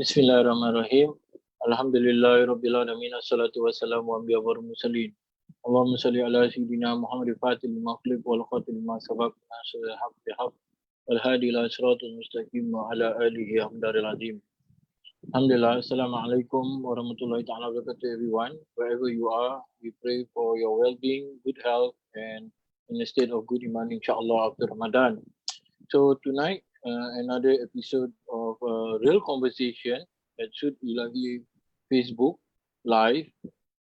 Bismillahirrahmanirrahim. Alhamdulillahirabbil alamin. Assalatu wassalamu ala anbiya'i mursalin. Allahumma salli ala sayyidina Muhammad fatil maqlib wal qatil ma sabaq nasir haq bihaq wal hadi ila siratal mustaqim wa ala alihi hamdaril azim. Alhamdulillah. Assalamualaikum warahmatullahi ta'ala wabarakatuh everyone. Wherever you are, we pray for your well-being, good health and in a state of good iman inshallah after Ramadan. So tonight, another episode of Real Conversation at Sud Ilahi Facebook Live.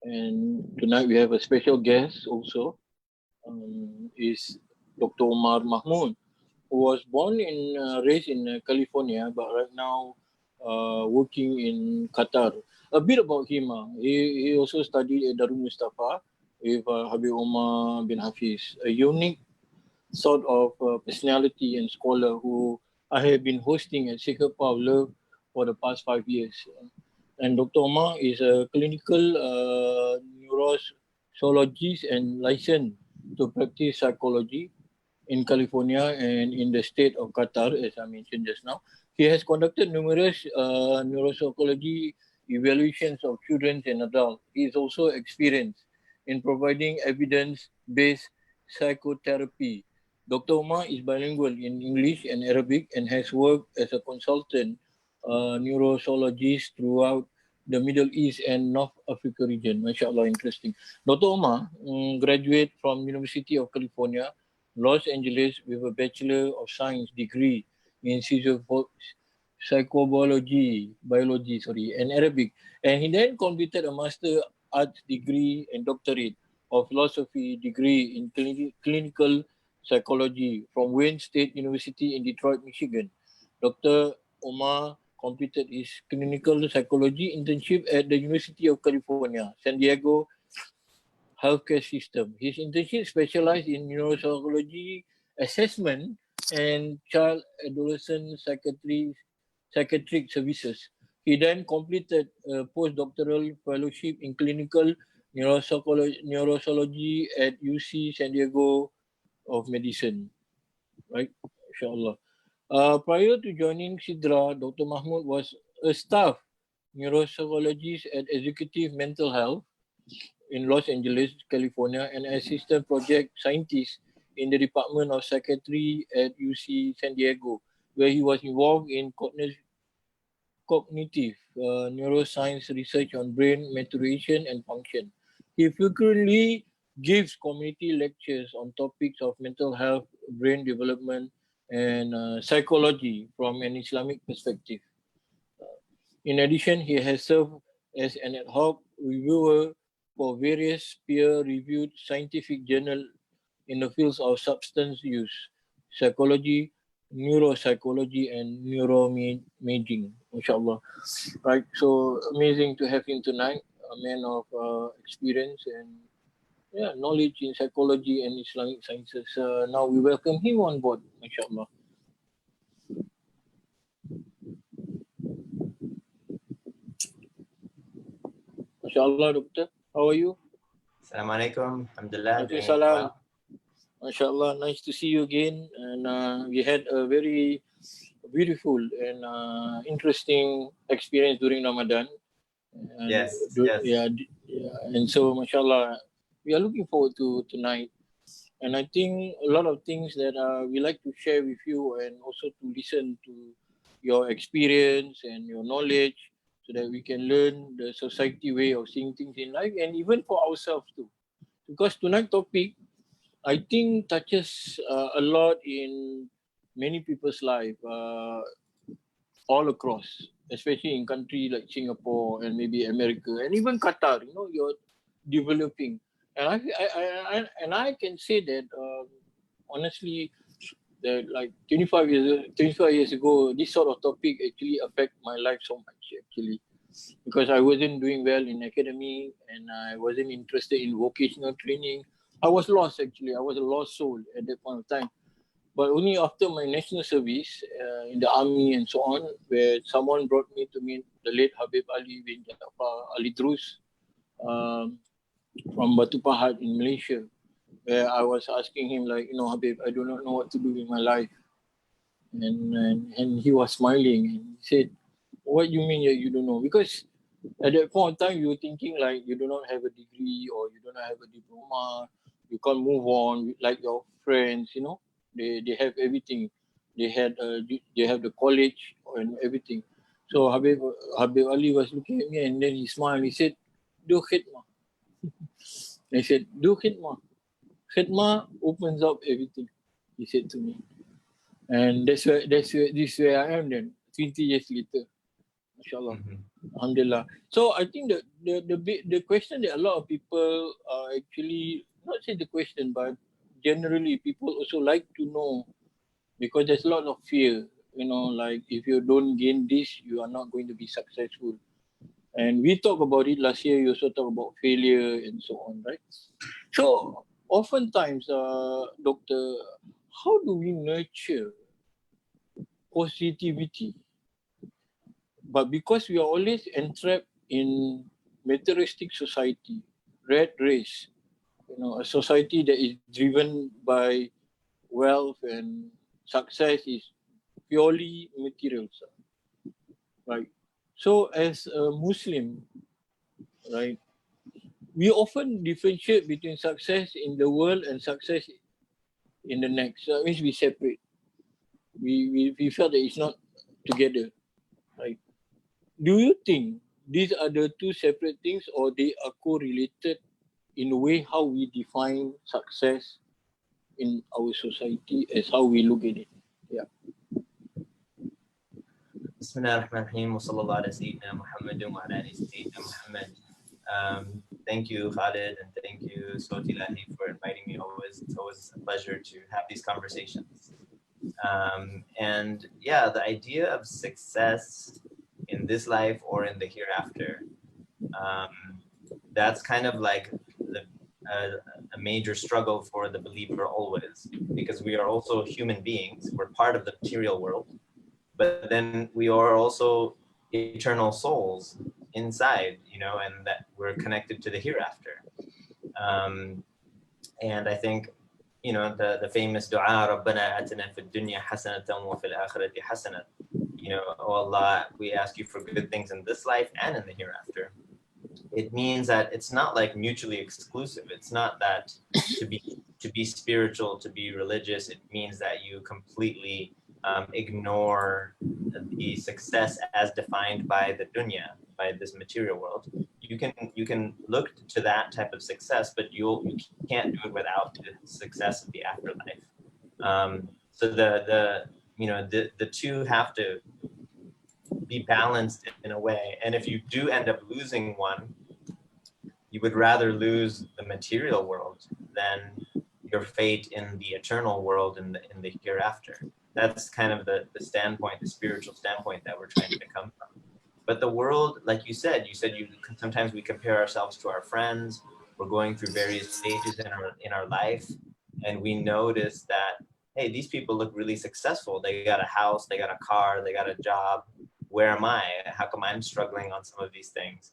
And tonight we have a special guest also, is Dr. Omar Mahmood, who was born and raised in California, but right now working in Qatar. A bit about him. He also studied at Darul Mustafa with Habib Omar bin Hafiz, a unique sort of personality and scholar who I have been hosting at Sacred Path of Love for the past 5 years. And Dr. Omar is a clinical neurosologist and licensed to practice psychology in California and in the state of Qatar, as I mentioned just now. He has conducted numerous neuropsychology evaluations of children and adults. He is also experienced in providing evidence-based psychotherapy. Dr. Omar is bilingual in English and Arabic and has worked as a consultant neurosologist throughout the Middle East and North Africa region. MashaAllah, interesting. Dr. Omar graduated from University of California, Los Angeles with a Bachelor of Science degree in biology, and Arabic. And he then completed a Master Arts degree and doctorate of philosophy degree in clinical psychology from Wayne State University in Detroit, Michigan. Dr. Omar completed his clinical psychology internship at the University of California, San Diego healthcare system. His internship specialized in neuropsychology assessment and child adolescent psychiatric services. He then completed a postdoctoral fellowship in clinical neurology at UC San Diego of Medicine, right? Inshallah. Prior to joining Sidra, Dr. Mahmood was a staff neuropsychologist at Executive Mental Health in Los Angeles, California, and assistant project scientist in the Department of Psychiatry at UC San Diego, where he was involved in cognitive neuroscience research on brain maturation and function. He frequently gives community lectures on topics of mental health, brain development, and psychology from an Islamic perspective. In addition, he has served as an ad hoc reviewer for various peer-reviewed scientific journals in the fields of substance use, psychology, neuropsychology, and neuroimaging, inshallah. Right, so amazing to have him tonight, a man of experience and knowledge in psychology and Islamic sciences. Now we welcome him on board, inshallah. Inshallah, Doctor. How are you? Assalamualaikum. Alhamdulillah. Salam. MashaAllah, nice to see you again. And we had a very beautiful and interesting experience during Ramadan. And yes. Yeah, and so, MashaAllah, we are looking forward to tonight. And I think a lot of things that we like to share with you and also to listen to your experience and your knowledge so that we can learn the society way of seeing things in life and even for ourselves too. Because tonight's topic, I think, touches a lot in many people's life, all across, especially in countries like Singapore and maybe America and even Qatar. You know, you're developing, and I can say that honestly, that like 25 years ago, this sort of topic actually affect my life so much actually, because I wasn't doing well in academy and I wasn't interested in vocational training. I was lost actually. I was a lost soul at that point of time. But only after my national service in the army and so on, where someone brought me to meet the late Habib Ali bin Jafar Ali Drus from Batu Pahat in Malaysia, where I was asking him like, you know, Habib, I do not know what to do with my life. And he was smiling and he said, What you mean that you don't know? Because at that point of time, you're thinking like you do not have a degree or you do not have a diploma. You can't move on like your friends. They have everything. They have the college and everything. So Habib Ali was looking at me and then he smiled. He said, "Do khidmah." I said, "Do khidmah. Khidmah opens up everything." He said to me, and this where I am then. 20 years later, mashallah. Mhm. Alhamdulillah. So I think the question that a lot of people are actually not say the question, but generally people also like to know because there's a lot of fear. Like if you don't gain this, you are not going to be successful. And we talk about it last year. You also talk about failure and so on, right? So oftentimes, doctor, how do we nurture positivity? But because we are always entrapped in materialistic society, rat race, a society that is driven by wealth and success is purely material, right? So as a Muslim, right, we often differentiate between success in the world and success in the next. So that means we separate. We felt that it's not together, right? Do you think these are the two separate things or they are correlated in a way how we define success in our society as how we look at it? Yeah. بسم الله الرحمن الرحيم وصلى الله على سيدنا محمد وعلى آل سيدنا محمد. Thank you, Khalid, and thank you, Soti Lahi, for inviting me. It's always a pleasure to have these conversations. And yeah, the idea of success in this life or in the hereafter, that's kind of like a major struggle for the believer always, because we are also human beings. We're part of the material world, but then we are also eternal souls inside, and that we're connected to the hereafter. And I think, the famous dua, رَبَّنَا آتِنَا فِي الدُّنْيَا حَسَنَةً وَفِي الْآخِرَةِ حَسَنَةً. Oh Allah, we ask you for good things in this life and in the hereafter. It means that it's not like mutually exclusive. It's not that to be spiritual, to be religious, it means that you completely ignore the success as defined by the dunya, by this material world. You can look to that type of success, but you can't do it without the success of the afterlife. So the two have to be balanced in a way. And if you do end up losing one, you would rather lose the material world than your fate in the eternal world in the hereafter. That's kind of the standpoint, the spiritual standpoint that we're trying to come from. But the world, like you said sometimes we compare ourselves to our friends. We're going through various stages in our life, and we notice that, hey, these people look really successful. They got a house, they got a car, they got a job. Where am I? How come I'm struggling on some of these things?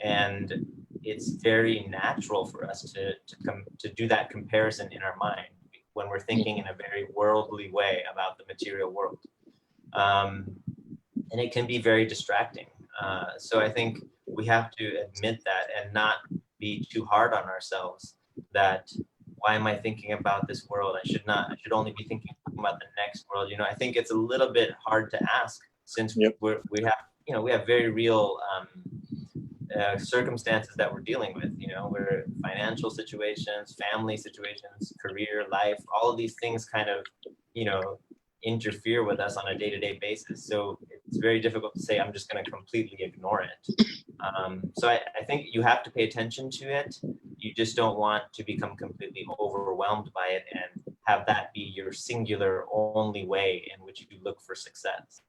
And it's very natural for us to do that comparison in our mind when we're thinking in a very worldly way about the material world. And it can be very distracting. So I think we have to admit that and not be too hard on ourselves that, why am I thinking about this world? I should only be thinking about the next world. I think it's a little bit hard to ask, since we have very real circumstances that we're dealing with. We're financial situations, family situations, career, life, all of these things kind of, interfere with us on a day-to-day basis. So it's very difficult to say, I'm just going to completely ignore it. So I think you have to pay attention to it. You just don't want to become completely overwhelmed by it and have that be your singular only way in which you look for success.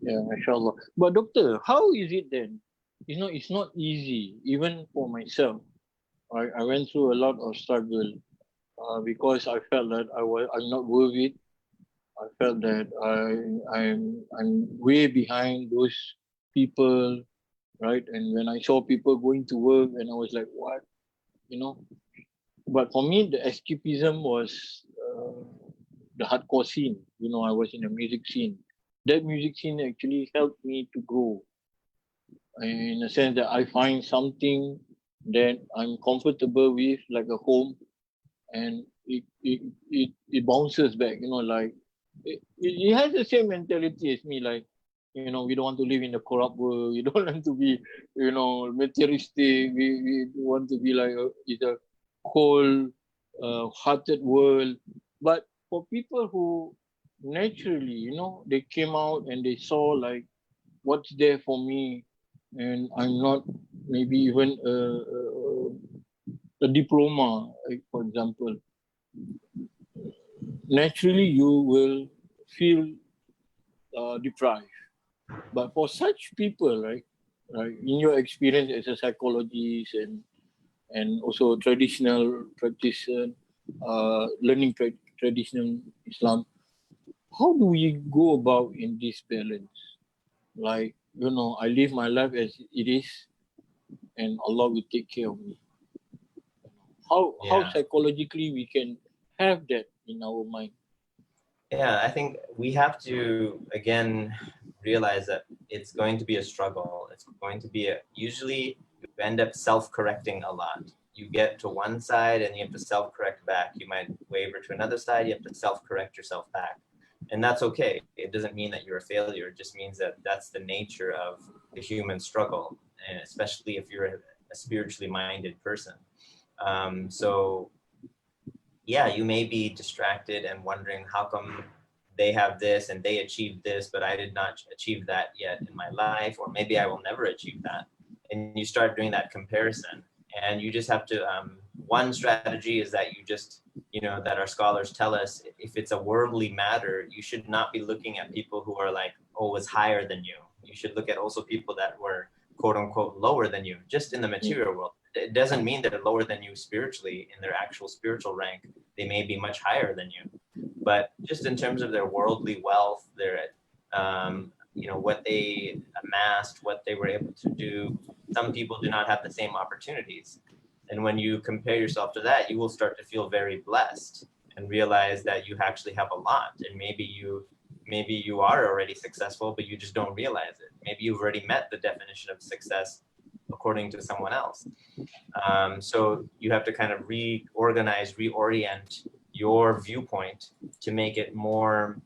Yeah, mashallah. But doctor, how is it then? It's not easy, even for myself. I went through a lot of struggle because I felt that I'm not worth it. I felt that I'm way behind those people, right? And when I saw people going to work, and I was like, what, But for me, the escapism was the hardcore scene. I was in the music scene, that music scene actually helped me to grow in a sense that I find something that I'm comfortable with, like a home, and it bounces back, like it has the same mentality as me, like, we don't want to live in the corrupt world, we don't want to be, materialistic, we want to be like it's a cold hearted world. But for people who naturally, they came out and they saw like what's there for me, and I'm not maybe even a diploma, like, for example, naturally you will feel deprived. But for such people, right, in your experience as a psychologist and also traditional practitioner, learning traditional Islam, how do we go about in this balance? Like, I live my life as it is, and Allah will take care of me. How Yeah. psychologically we can have that in our mind? Yeah, I think we have to again realize that it's going to be a struggle. It's going to be usually you end up self-correcting a lot. You get to one side and you have to self-correct back. You might waver to another side, you have to self-correct yourself back. And that's okay. It doesn't mean that you're a failure. It just means that that's the nature of the human struggle, and especially if you're a spiritually minded person. So yeah, you may be distracted and wondering how come they have this and they achieved this, but I did not achieve that yet in my life, or maybe I will never achieve that. And you start doing that comparison, and you just have to. One strategy is that you just, that our scholars tell us, if it's a worldly matter, you should not be looking at people who are like always higher than you. You should look at also people that were quote unquote lower than you, just in the material world. It doesn't mean they're lower than you spiritually in their actual spiritual rank. They may be much higher than you, but just in terms of their worldly wealth, what they amassed, what they were able to do, some people do not have the same opportunities. And when you compare yourself to that, you will start to feel very blessed and realize that you actually have a lot. And maybe you are already successful, but you just don't realize it. Maybe you've already met the definition of success according to someone else. So you have to kind of reorient your viewpoint to make it more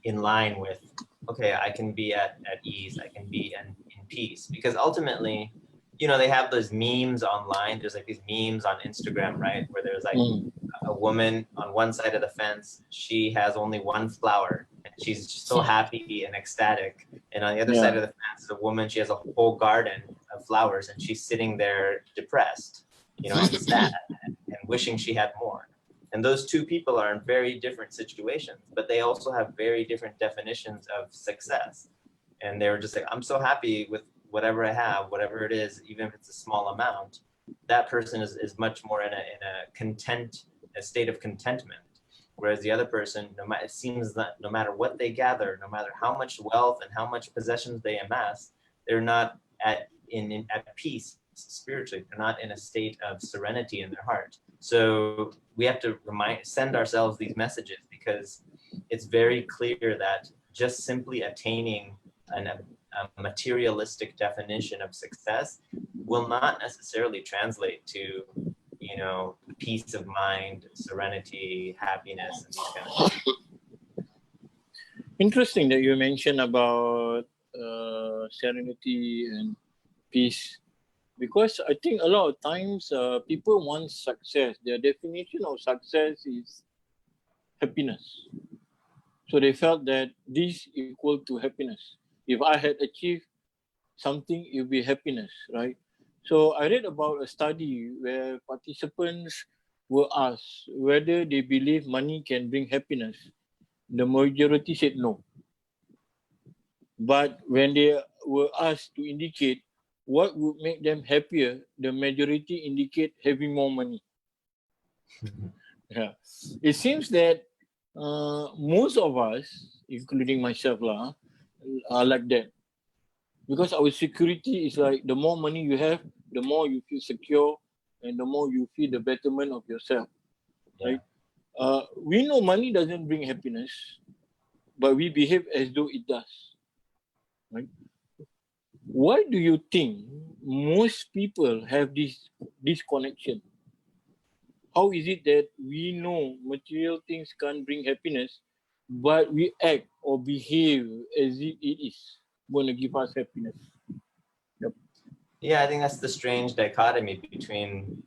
in line with, okay, I can be at ease, I can be in peace. Because ultimately, they have those memes online. There's like these memes on Instagram, right? Where there's like a woman on one side of the fence, she has only one flower, and she's so happy and ecstatic. And on the other side of the fence is a woman, she has a whole garden of flowers, and she's sitting there depressed, and sad and wishing she had more. And those two people are in very different situations, but they also have very different definitions of success. And they were just like, I'm so happy with whatever I have, whatever it is, even if it's a small amount. That person is much more in a state of contentment. Whereas the other person, it seems that no matter what they gather, no matter how much wealth and how much possessions they amass, they're not at peace spiritually. They're not in a state of serenity in their heart. So we have to send ourselves these messages, because it's very clear that just simply attaining a materialistic definition of success will not necessarily translate to, peace of mind, serenity, happiness, and these kind of things. Interesting that you mentioned about serenity and peace, because I think a lot of times people want success. Their definition of success is happiness. So they felt that this equal to happiness. If I had achieved something, it would be happiness, right? So I read about a study where participants were asked whether they believe money can bring happiness. The majority said no. But when they were asked to indicate what would make them happier, the majority indicate having more money. Yeah. It seems that most of us, including myself, are like that. Because our security is like, the more money you have, the more you feel secure, and the more you feel the betterment of yourself. Yeah. Right? We know money doesn't bring happiness. but we behave as though it does. Right? Why do you think most people have this connection? How is it that we know material things can't bring happiness, but we act or behave as if it is going to give us happiness? Yep. Yeah, I think that's the strange dichotomy between,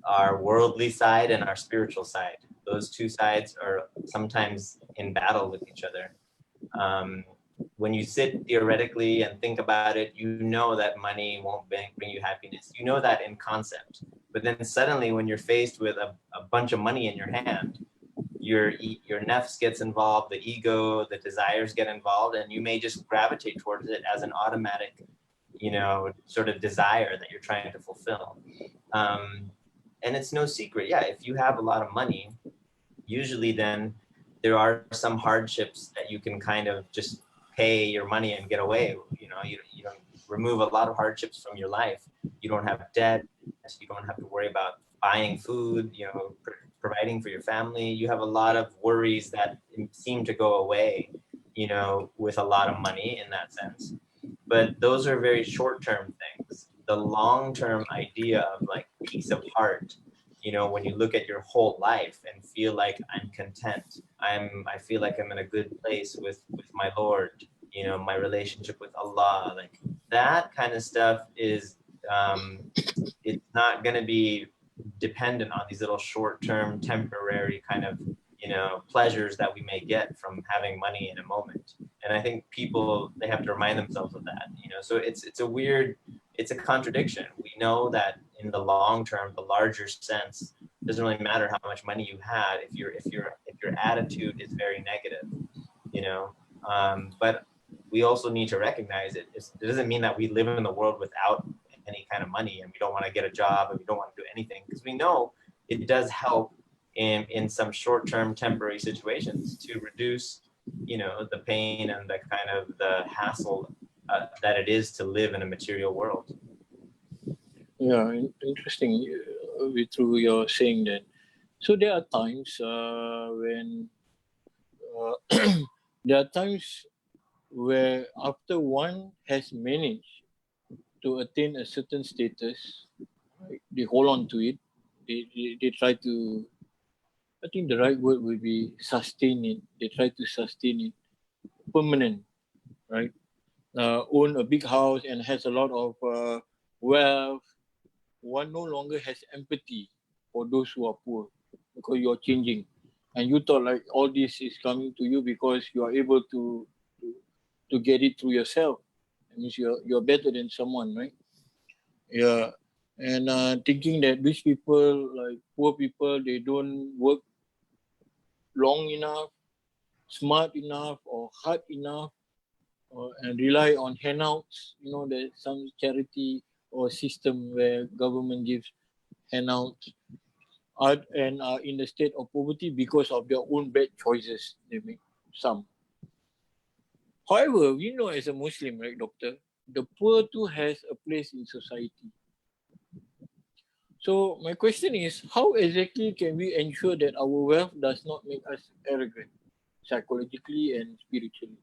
our worldly side and our spiritual side. Those two sides are sometimes in battle with each other. When you sit theoretically and think about it, you know that money won't bring you happiness. You know that in concept. But then suddenly when you're faced with a bunch of money in your hand, your nafs gets involved, the ego, the desires get involved, and you may just gravitate towards it as an automatic, sort of desire that you're trying to fulfill. And it's no secret. Yeah, if you have a lot of money, usually then there are some hardships that you can kind of just pay your money and get away. You don't remove a lot of hardships from your life. You don't have debt. You don't have to worry about buying food, providing for your family. You have a lot of worries that seem to go away, with a lot of money in that sense. But those are very short-term things. The long-term idea of like peace of heart, when you look at your whole life and feel like I'm content, I feel like I'm in a good place with my Lord, my relationship with Allah, like that kind of stuff is, it's not going to be dependent on these little short-term, temporary kind of, pleasures that we may get from having money in a moment. And I think people, they have to remind themselves of that, so it's a contradiction. We know that in the long term, the larger sense, it doesn't really matter how much money you had if your attitude is very negative, but we also need to recognize it. It doesn't mean that we live in the world without any kind of money and we don't want to get a job and we don't want to do anything, because we know it does help in some short-term temporary situations to reduce, the pain and the kind of the hassle that it is to live in a material world. Yeah, interesting. Through your saying that. So there are times when there are times where after one has managed to attain a certain status, right, they hold on to it. They try to, I think the right word would be sustain it. They try to sustain it permanent, right? Own a big house and has a lot of wealth. One no longer has empathy for those who are poor because you're changing. And you thought like all this is coming to you because you are able to get it through yourself. That means you're better than someone, right? Yeah. And thinking that rich people, like poor people, they don't work long enough, smart enough, or hard enough, and rely on handouts. There's some charity or system where government gives handouts and are in a state of poverty because of their own bad choices they make. Some. However, we know as a Muslim, right, doctor, the poor too has a place in society. So my question is, how exactly can we ensure that our wealth does not make us arrogant, psychologically and spiritually?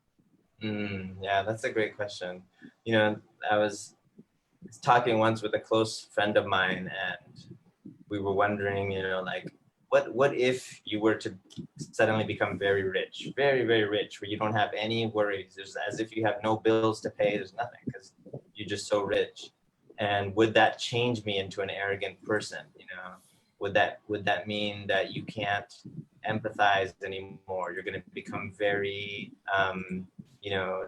Yeah, that's a great question. I was talking once with a close friend of mine, and we were wondering, like, what if you were to suddenly become very rich, very, very rich, where you don't have any worries? There's as if you have no bills to pay. There's nothing because you're just so rich. And would that change me into an arrogant person? Would that mean that you can't empathize anymore? You're going to become very,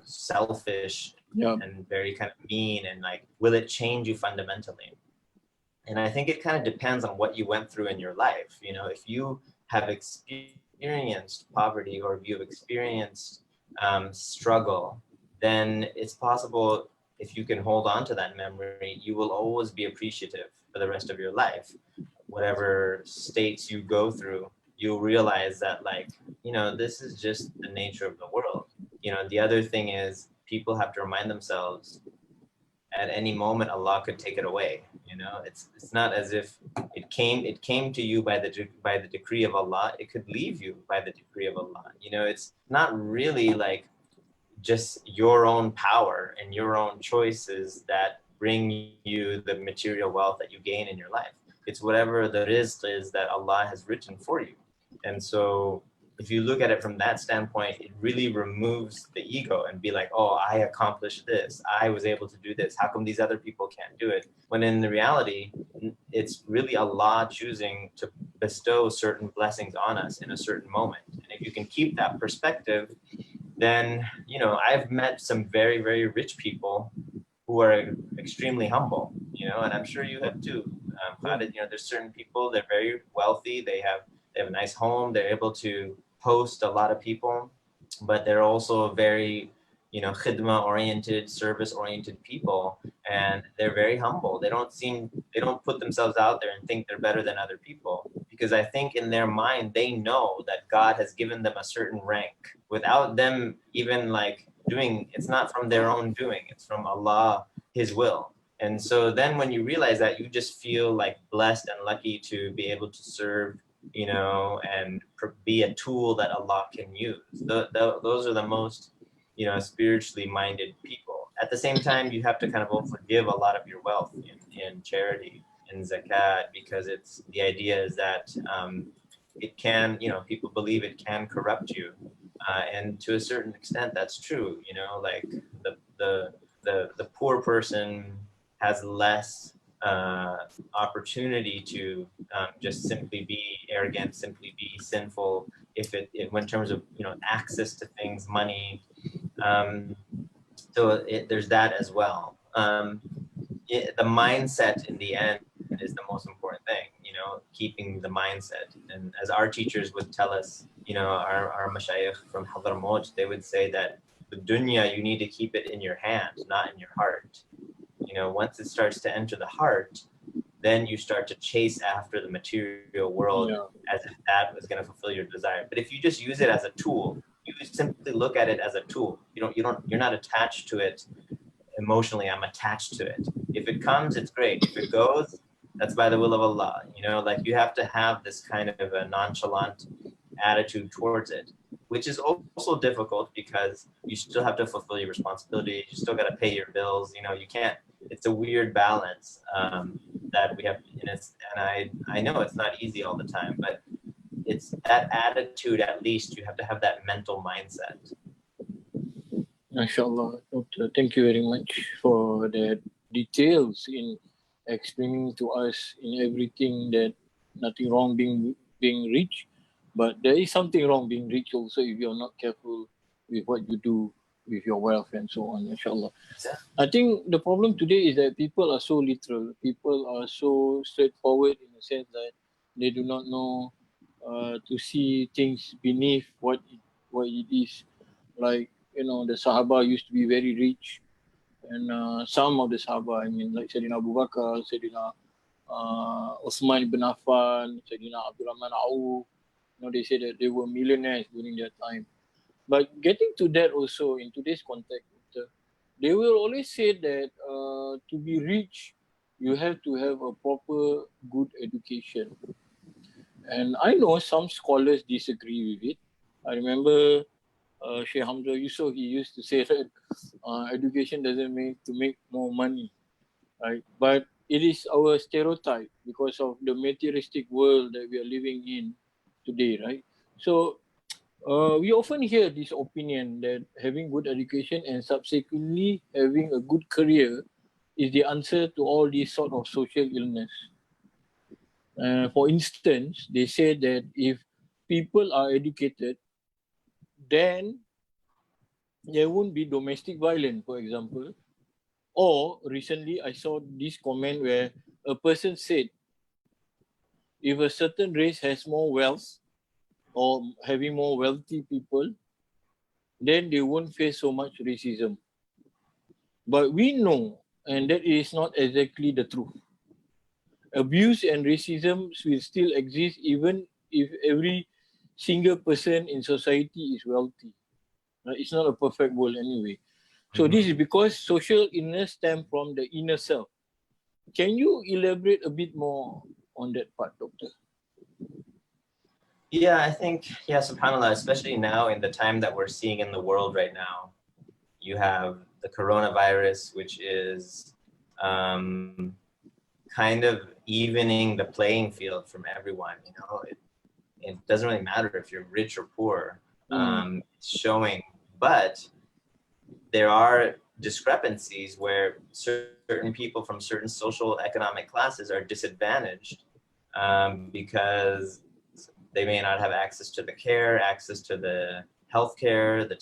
selfish, Yeah. and very kind of mean, and like, will it change you fundamentally? And I think it kind of depends on what you went through in your life. If you have experienced poverty, or if you've experienced struggle, then it's possible, if you can hold on to that memory, you will always be appreciative for the rest of your life. Whatever states you go through, you'll realize that, like, this is just the nature of the world. The other thing is, people have to remind themselves at any moment Allah could take it away. You know, it's not as if it came to you by the decree of Allah. It could leave you by the decree of Allah. You know, it's not really like just your own power and your own choices that bring you the material wealth that you gain in your life. It's whatever the rizq is that Allah has written for you. And so if you look at it from that standpoint, it really removes the ego and be like, oh, I accomplished this. I was able to do this. How come these other people can't do it? When in the reality, it's really Allah choosing to bestow certain blessings on us in a certain moment. And if you can keep that perspective, then, you know, I've met some very, very rich people who are extremely humble, you know, and I'm sure you have too. Khalid, you know, there's certain people, they're very wealthy, they have a nice home, they're able to host a lot of people, but they're also very, you know, khidma oriented, service oriented people, and they're very humble. They don't put themselves out there and think they're better than other people, because I think in their mind they know that God has given them a certain rank without them even like doing. It's not from their own doing, it's from Allah, His will. And so then when you realize that, you just feel like blessed and lucky to be able to serve, you know, and be a tool that Allah can use. Those are the most, you know, spiritually minded people. At the same time, you have to kind of also give a lot of your wealth in charity, in zakat, because it's the idea is that it can, you know, people believe it can corrupt you, and to a certain extent, that's true. You know, like the poor person has less opportunity to just simply be arrogant, simply be sinful, if in terms of, you know, access to things, money. So there's that as well. The mindset in the end is the most important thing, you know, keeping the mindset. And as our teachers would tell us, you know, our mashayikh from Hadramaut, they would say that the dunya, you need to keep it in your hand, not in your heart. You know, once it starts to enter the heart, then you start to chase after the material world as if that was going to fulfill your desire. But if you just use it as a tool, you simply look at it as a tool. You're not attached to it emotionally. I'm attached to it. If it comes, it's great. If it goes, that's by the will of Allah. You know, like you have to have this kind of a nonchalant attitude towards it, which is also difficult because you still have to fulfill your responsibilities. You still got to pay your bills. You know, you can't. It's a weird balance that we have, and I know it's not easy all the time, but it's that attitude. At least you have to have that mental mindset. MashaAllah, Doctor. Thank you very much for the details in explaining to us in everything that nothing wrong being rich, but there is something wrong being rich also if you're not careful with what you do with your wealth and so on, inshallah. I think the problem today is that people are so literal. People are so straightforward in the sense that they do not know to see things beneath what it is. Like, you know, the Sahaba used to be very rich, and some of the Sahaba, I mean, like Sayyidina Abu Bakr, Sayyidina Uthman ibn Affan, Sayyidina Abdul Rahman Auf, you know, they say that they were millionaires during their time. But getting to that also in today's context, they will always say that to be rich, you have to have a proper, good education. And I know some scholars disagree with it. I remember Sheikh Hamza Yusuf, he used to say that education doesn't mean to make more money, right? But it is our stereotype because of the materialistic world that we are living in today, right? So we often hear this opinion that having good education and subsequently having a good career is the answer to all these sort of social illness. For instance, they say that if people are educated, then there won't be domestic violence, for example. Or recently, I saw this comment where a person said, if a certain race has more wealth or having more wealthy people, then they won't face so much racism. But we know, and that is not exactly the truth. Abuse and racism will still exist even if every single person in society is wealthy. It's not a perfect world anyway. So this is because social illness stem from the inner self. Can you elaborate a bit more on that part, doctor? Yeah, I think, yeah, subhanAllah, especially now in the time that we're seeing in the world right now, you have the coronavirus, which is kind of evening the playing field from everyone. You know, it doesn't really matter if you're rich or poor. It's showing, but there are discrepancies where certain people from certain social economic classes are disadvantaged because they may not have access to the care, access to the healthcare, the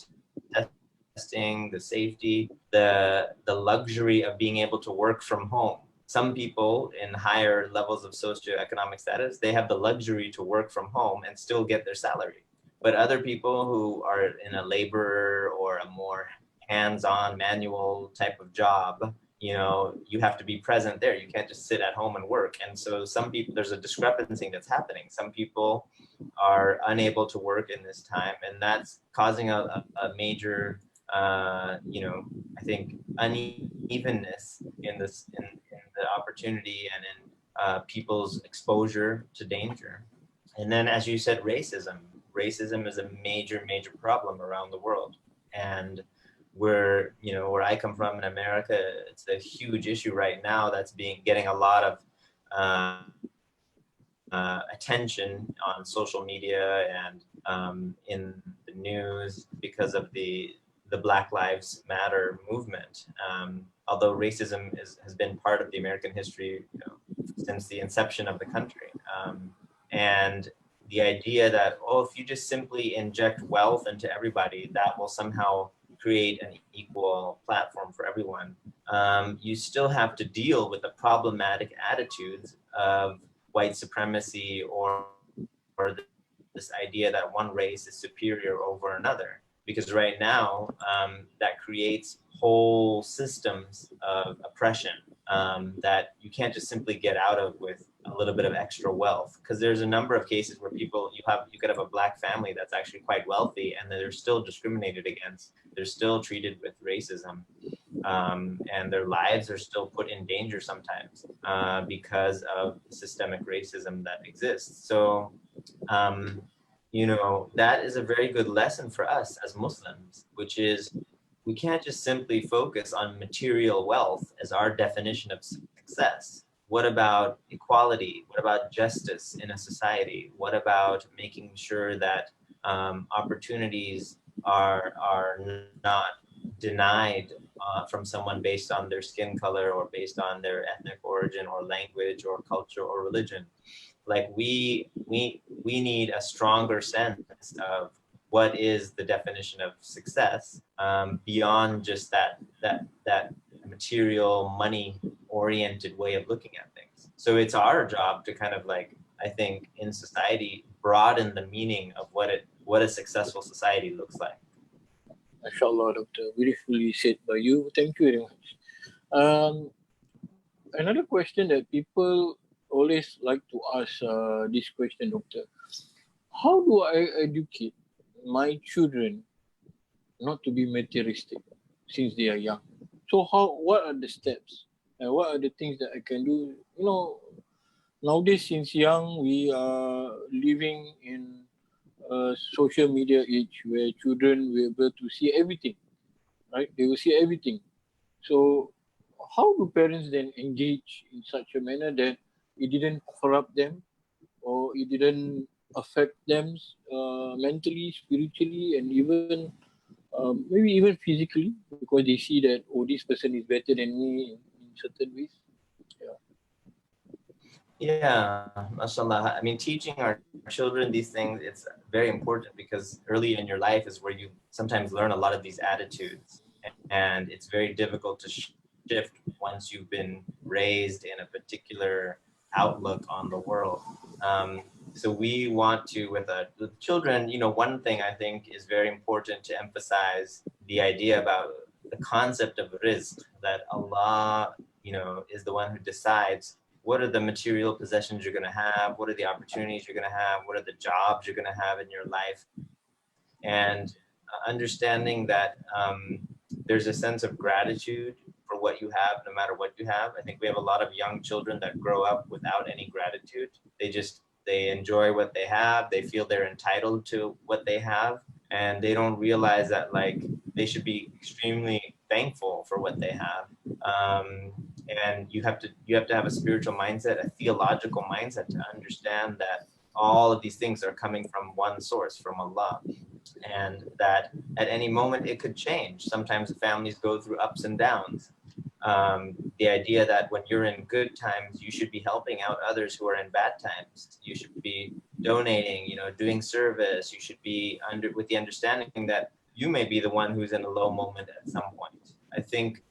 testing, the safety, the luxury of being able to work from home. Some people in higher levels of socioeconomic status, they have the luxury to work from home and still get their salary. But other people who are in a laborer or a more hands-on manual type of job, you know, you have to be present there. You can't just sit at home and work. And so some people, there's a discrepancy that's happening. Some people are unable to work in this time, and that's causing a major, you know, I think unevenness in this, in the opportunity and in people's exposure to danger. And then, as you said, racism is a major problem around the world. And where, you know, where I come from in America, it's a huge issue right now that's getting a lot of attention on social media and in the news because of the Black Lives Matter movement. Although racism has been part of the American history, you know, since the inception of the country. And the idea that, oh, if you just simply inject wealth into everybody, that will somehow create an equal platform for everyone. You still have to deal with the problematic attitudes of white supremacy or this idea that one race is superior over another. Because right now, that creates whole systems of oppression that you can't just simply get out of with a little bit of extra wealth. Because there's a number of cases where you could have a Black family that's actually quite wealthy, and they're still discriminated against. They're still treated with racism, and their lives are still put in danger sometimes because of systemic racism that exists. So, you know, that is a very good lesson for us as Muslims, which is we can't just simply focus on material wealth as our definition of success. What about equality? What about justice in a society? What about making sure that opportunities are not denied from someone based on their skin color or based on their ethnic origin or language or culture or religion? Like we need a stronger sense of what is the definition of success beyond just that material, money oriented way of looking at things. So it's our job to kind of, like, I think in society, broaden the meaning of what a successful society looks like. MashaAllah, doctor. Beautifully said by you. Thank you very much. Another question that people always like to ask this question, doctor. How do I educate my children not to be materialistic since they are young? So what are the steps and what are the things that I can do? You know, nowadays since young we are living in a social media age where children will be able to see everything, right? They will see everything. So how do parents then engage in such a manner that it didn't corrupt them or it didn't affect them mentally, spiritually, and even maybe even physically, because they see that, oh, this person is better than me in certain ways? Yeah, mashallah. I mean, teaching our children these things, it's very important because early in your life is where you sometimes learn a lot of these attitudes. And it's very difficult to shift once you've been raised in a particular outlook on the world. So we want to, with the children, you know, one thing I think is very important to emphasize the idea about the concept of rizq, that Allah, you know, is the one who decides what are the material possessions you're going to have, what are the opportunities you're going to have, what are the jobs you're going to have in your life, and understanding that there's a sense of gratitude for what you have, no matter what you have. I think we have a lot of young children that grow up without any gratitude. They enjoy what they have. They feel they're entitled to what they have, and they don't realize that like they should be extremely thankful for what they have. And you have to have a spiritual mindset, a theological mindset, to understand that all of these things are coming from one source, from Allah, and that at any moment it could change. Sometimes families go through ups and downs. The idea that when you're in good times, you should be helping out others who are in bad times. You should be donating, doing service. You should be with the understanding that you may be the one who's in a low moment at some point. I think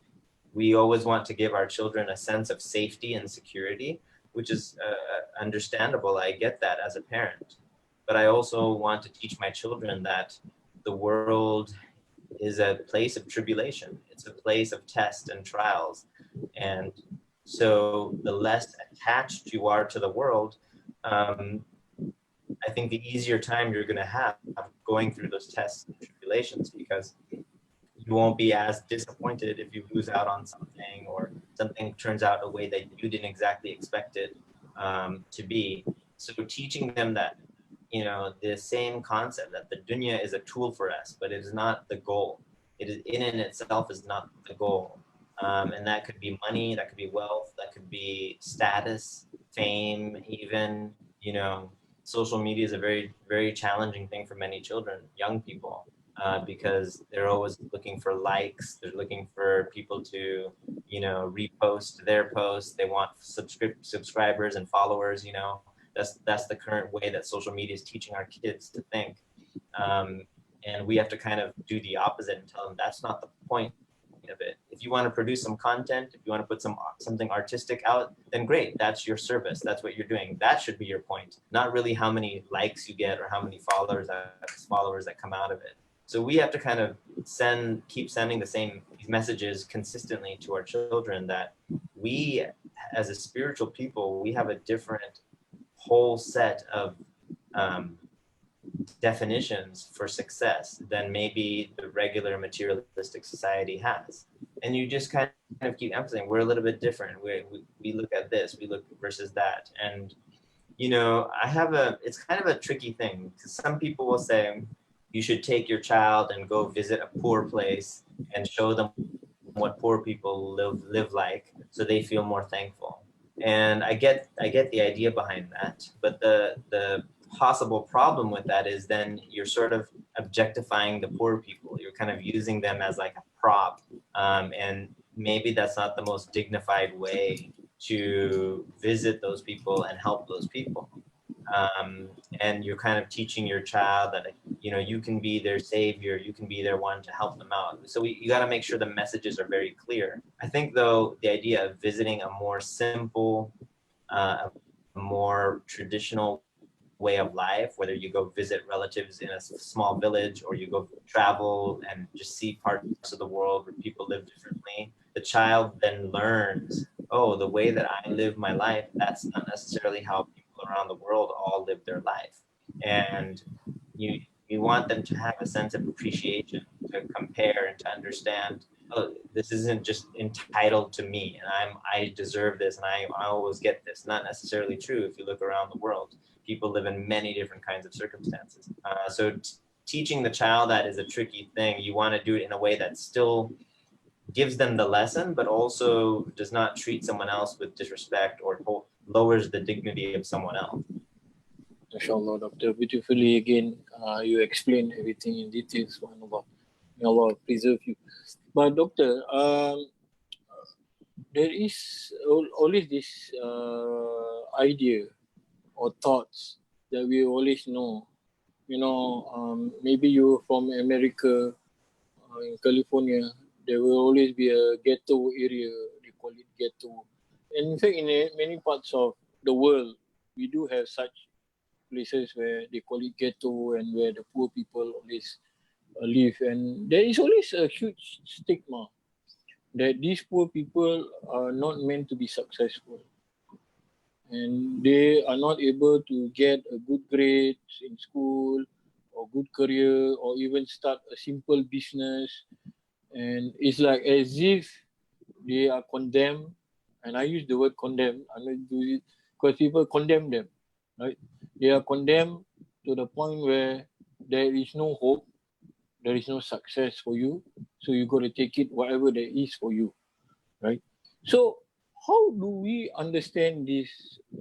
we always want to give our children a sense of safety and security, which is understandable. I get that as a parent. But I also want to teach my children that the world is a place of tribulation. It's a place of tests and trials. And so the less attached you are to the world, I think the easier time you're going to have going through those tests and tribulations, because you won't be as disappointed if you lose out on something or something turns out a way that you didn't exactly expect it to be. So teaching them that, the same concept that the dunya is a tool for us, but it is not the goal. It is in and itself is not the goal. And that could be money, that could be wealth, that could be status, fame, even, social media is a very, very challenging thing for many children, young people, because they're always looking for likes. They're looking for people to, repost their posts. They want subscribers and followers, That's the current way that social media is teaching our kids to think. And we have to kind of do the opposite and tell them that's not the point of it. If you want to produce some content, if you want to put something artistic out, then great, that's your service, that's what you're doing. That should be your point, not really how many likes you get or how many followers that come out of it. So we have to kind of keep sending these messages consistently to our children, that we as a spiritual people, we have a different whole set of definitions for success than maybe the regular materialistic society has. And you just kind of keep emphasizing we're a little bit different. We look at this, we look versus that. And, it's kind of a tricky thing, because some people will say you should take your child and go visit a poor place and show them what poor people live like, so they feel more thankful. And I get the idea behind that, but the possible problem with that is then you're sort of objectifying the poor people. You're kind of using them as like a prop, and maybe that's not the most dignified way to visit those people and help those people. And you're kind of teaching your child that, you can be their savior, you can be their one to help them out. So you got to make sure the messages are very clear. I think, though, the idea of visiting a more simple, a more traditional way of life, whether you go visit relatives in a small village or you go travel and just see parts of the world where people live differently, the child then learns, oh, the way that I live my life, that's not necessarily how people around the world all live their life. And you want them to have a sense of appreciation, to compare and to understand, oh, this isn't just entitled to me and I deserve this and I always get this. Not necessarily true. If you look around the world, people live in many different kinds of circumstances. So teaching the child that is a tricky thing. You want to do it in a way that still gives them the lesson, but also does not treat someone else with disrespect or lowers the dignity of someone else. MashaAllah, Doctor. Beautifully again, you explain everything in detail. SubhanAllah. May Allah preserve you. But Doctor, there is always this idea or thoughts that we always know. Maybe you're from America, in California, there will always be a ghetto area, they call it ghetto. And in fact, in many parts of the world, we do have such places where they call it ghetto and where the poor people always live. And there is always a huge stigma that these poor people are not meant to be successful. And they are not able to get a good grades in school or good career or even start a simple business. And it's like as if they are condemned, and I use the word condemn, I don't do it because people condemn them, right? They are condemned to the point where there is no hope, there is no success for you, so you got to take it whatever there is for you, right? So how do we understand this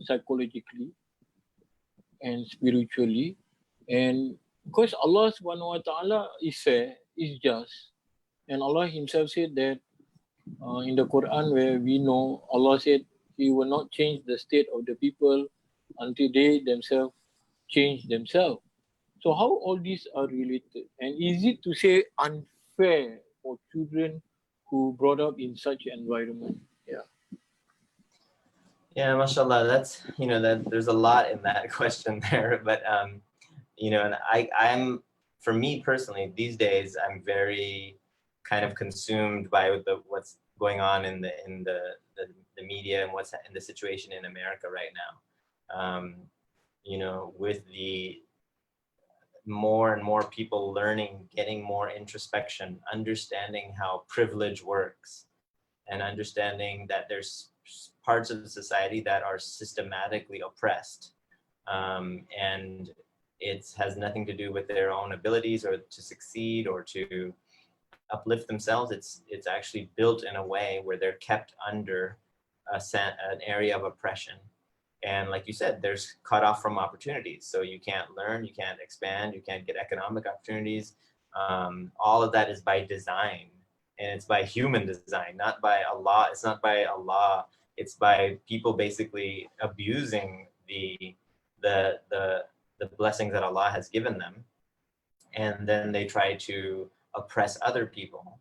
psychologically and spiritually? And because Allah subhanahu wa ta'ala is fair, is just, and Allah himself said that in the Quran, where we know Allah said He will not change the state of the people until they themselves change themselves. So how all these are related? And is it to say unfair for children who brought up in such an environment? Yeah. Yeah, mashallah, that's, that there's a lot in that question there, but and I'm, for me personally, these days I'm very kind of consumed by what's going on in the media and what's in the situation in America right now. With the more and more people learning, getting more introspection, understanding how privilege works, and understanding that there's parts of the society that are systematically oppressed, and it has nothing to do with their own abilities or to succeed or to uplift themselves. It's actually built in a way where they're kept under an area of oppression. And like you said, there's cut off from opportunities. So you can't learn, you can't expand, you can't get economic opportunities. All of that is by design, and it's by human design, not by Allah. It's not by Allah. It's by people basically abusing the blessings that Allah has given them, and then they try to oppress other people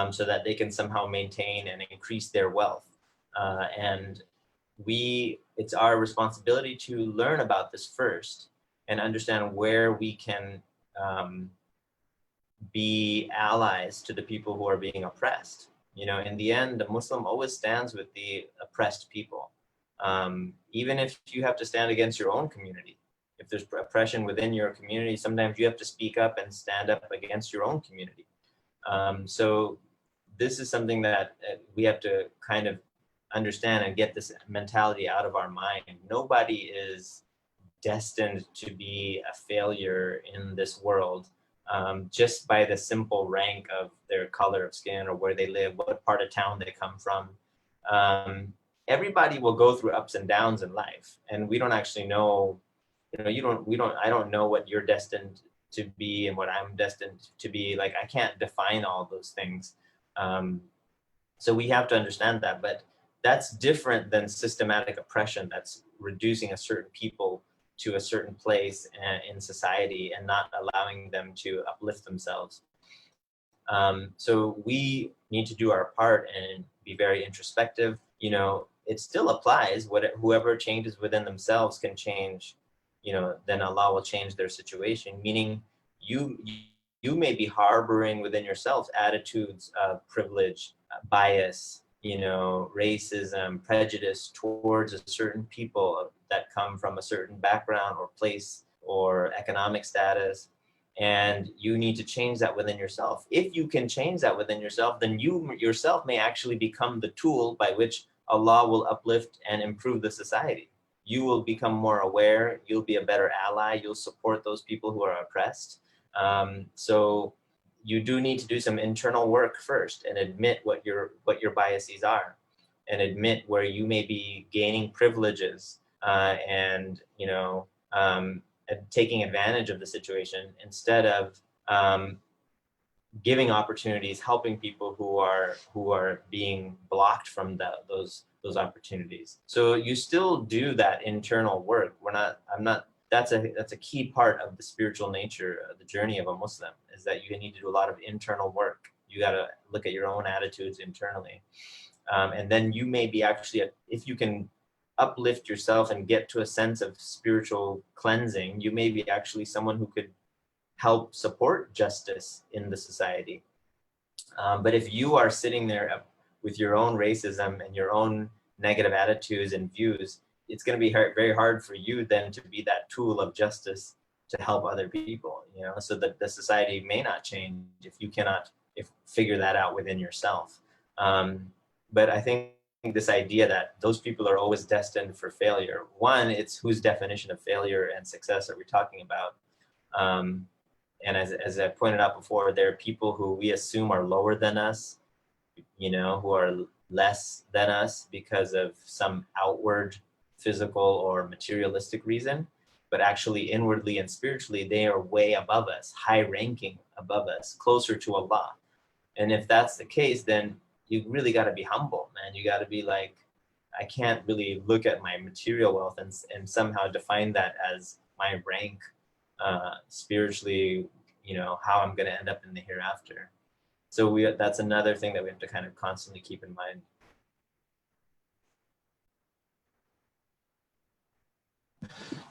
so that they can somehow maintain and increase their wealth. And it's our responsibility to learn about this first and understand where we can be allies to the people who are being oppressed. In the end, the Muslim always stands with the oppressed people. Even if you have to stand against your own community, if there's oppression within your community, sometimes you have to speak up and stand up against your own community. So this is something that we have to kind of understand and get this mentality out of our mind. Nobody is destined to be a failure in this world just by the simple rank of their color of skin or where they live, what part of town they come from. Everybody will go through ups and downs in life, and we don't actually know, I don't know what you're destined to be and what I'm destined to be. Like, I can't define all those things. So we have to understand that, but that's different than systematic oppression that's reducing a certain people to a certain place in society and not allowing them to uplift themselves. So we need to do our part and be very introspective. It still applies. Whoever changes within themselves can change, then Allah will change their situation. Meaning you may be harboring within yourself attitudes of privilege, bias, racism, prejudice towards a certain people that come from a certain background or place or economic status. And you need to change that within yourself. If you can change that within yourself, then you yourself may actually become the tool by which Allah will uplift and improve the society. You will become more aware, you'll be a better ally, you'll support those people who are oppressed. So you do need to do some internal work first and admit what your biases are, and admit where you may be gaining privileges and taking advantage of the situation instead of giving opportunities, helping people who are being blocked from those opportunities. So you still do that internal work. That's a key part of the spiritual nature of the journey of a Muslim, is that you need to do a lot of internal work. You got to look at your own attitudes internally. And then you may be actually, if you can uplift yourself and get to a sense of spiritual cleansing, you may be actually someone who could help support justice in the society. But if you are sitting there with your own racism and your own negative attitudes and views, it's going to be very hard for you then to be that tool of justice to help other people, so that the society may not change if you cannot figure that out within yourself. But I think this idea that those people are always destined for failure. One, it's whose definition of failure and success are we talking about? And as I pointed out before, there are people who we assume are lower than us, who are less than us because of some outward physical or materialistic reason, but actually inwardly and spiritually, they are way above us, high ranking above us, closer to Allah. And if that's the case, then you really got to be humble, man. You got to be like, I can't really look at my material wealth and somehow define that as my rank spiritually, how I'm going to end up in the hereafter. So that's another thing that we have to kind of constantly keep in mind.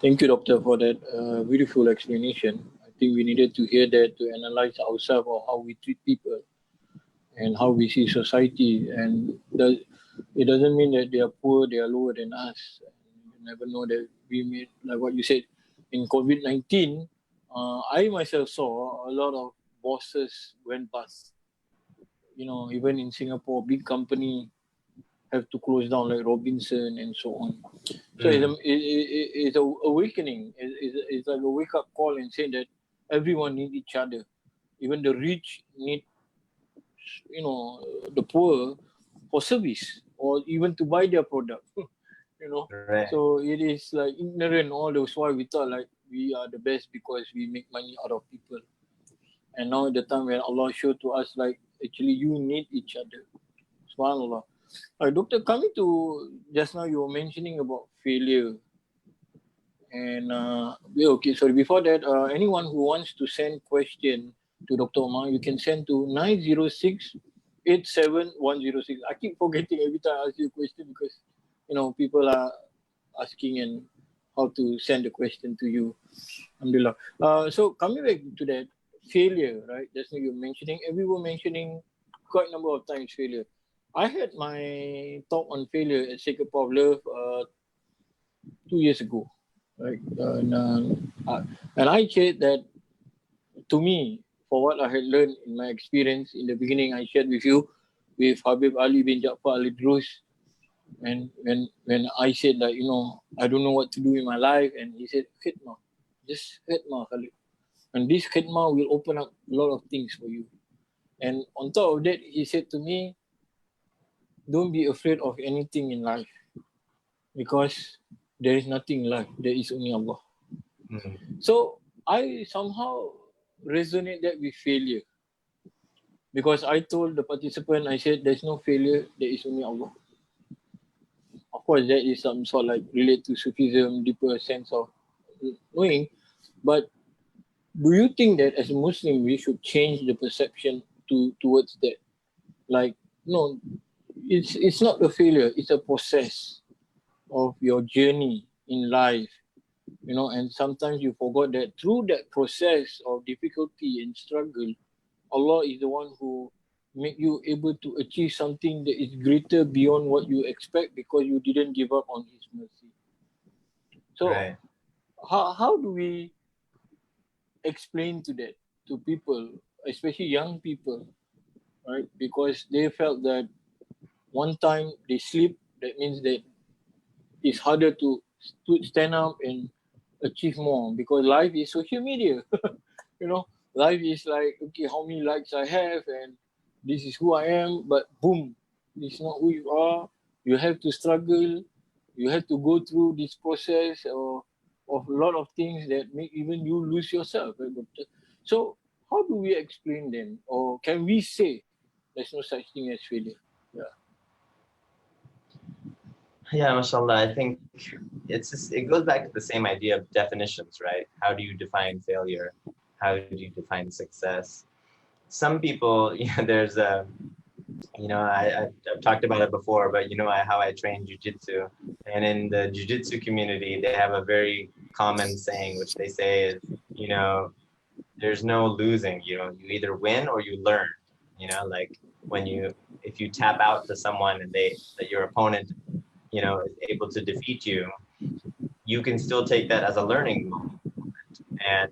Thank you, Doctor, for that beautiful explanation. I think we needed to hear that to analyze ourselves or how we treat people and how we see society. And it doesn't mean that they are poor, they are lower than us. You never know that we made, like what you said, in COVID-19, I myself saw a lot of bosses went bust. Even in Singapore, big company have to close down like Robinson and so on. So it's a awakening. It's like a wake-up call and saying that everyone needs each other. Even the rich need, the poor for service or even to buy their product. Right. So it is like ignorant all those why we thought like we are the best because we make money out of people. And now at the time when Allah showed to us like actually you need each other. SubhanAllah. Doctor, coming to just now you were mentioning about failure. And okay, sorry, before that, anyone who wants to send question to Dr. Omar, you can send to 906 87106. I keep forgetting every time I ask you a question because people are asking and how to send a question to you. Alhamdulillah. So coming back to that failure, right? Just now you're mentioning, everyone mentioning quite a number of times failure. I had my talk on failure at Sacred Path of Love 2 years ago, right? And I shared that to me, for what I had learned in my experience in the beginning, I shared with you with Habib Ali bin Ja'far al-Idrus. And when I said that, I don't know what to do in my life, and he said, khidmah, just khidmah, Khalid. And this khidmah will open up a lot of things for you. And on top of that, he said to me, don't be afraid of anything in life because there is nothing in life. There is only Allah. So I somehow resonate that with failure because I told the participant, I said, there's no failure. There is only Allah. Of course, that is some sort like related to Sufism, deeper sense of knowing. But do you think that as a Muslim, we should change the perception towards that? Like, no, it's not a failure. It's a process of your journey in life, and sometimes you forgot that through that process of difficulty and struggle, Allah is the one who make you able to achieve something that is greater beyond what you expect because you didn't give up on His mercy. So right. how do we explain to people, especially young people, right? Because they felt that one time they sleep, that means that it's harder to stand up and achieve more because life is social media. Life is like, okay, how many likes I have and this is who I am, but boom, it's not who you are. You have to struggle. You have to go through this process of a lot of things that make even you lose yourself. Right, Doctor? So how do we explain them? Or can we say there's no such thing as failure? Yeah, mashallah. I think it goes back to the same idea of definitions, right? How do you define failure? How do you define success? Some people, there's a, I've talked about it before, but how I train jiu-jitsu, and in the jiu-jitsu community, they have a very common saying, which they say is, there's no losing. You either win or you learn. Like if you tap out to someone and that your opponent is able to defeat you, you can still take that as a learning moment. And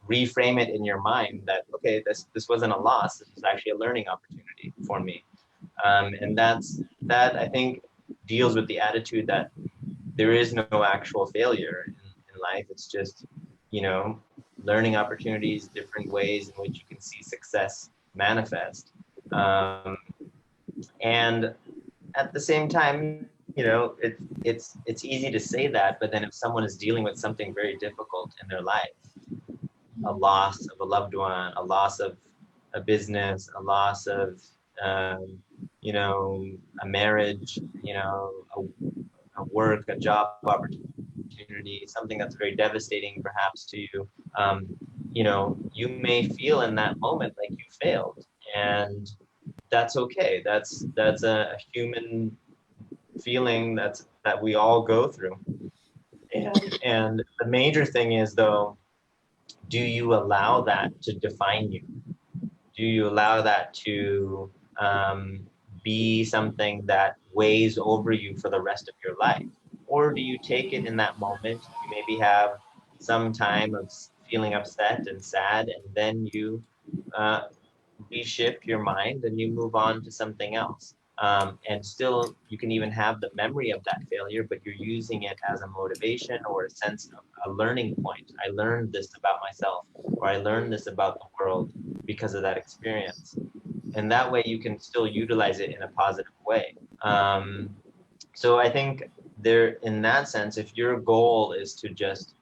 reframe it in your mind that, okay, this wasn't a loss, this was actually a learning opportunity for me. And that I think deals with the attitude that there is no actual failure in life. It's just, you know, learning opportunities, different ways in which you can see success manifest. And at the same time, you know, it's easy to say that, but then if someone is dealing with something very difficult in their life, a loss of a loved one, a loss of a business, a loss of, you know, a marriage, you know, a work, a job opportunity, something that's very devastating perhaps to you, you know, you may feel in that moment like you failed, and that's okay. That's a human feeling that we all go through. And the major thing is, though, do you allow that to define you? Do you allow that to be something that weighs over you for the rest of your life? Or do you take it in that moment? You maybe have some time of feeling upset and sad, and then you reshift your mind and you move on to something else. And still, you can even have the memory of that failure, but you're using it as a motivation or a sense of a learning point. I learned this about myself, or I learned this about the world because of that experience. And that way you can still utilize it in a positive way. So I think there, in that sense, if your goal is to just,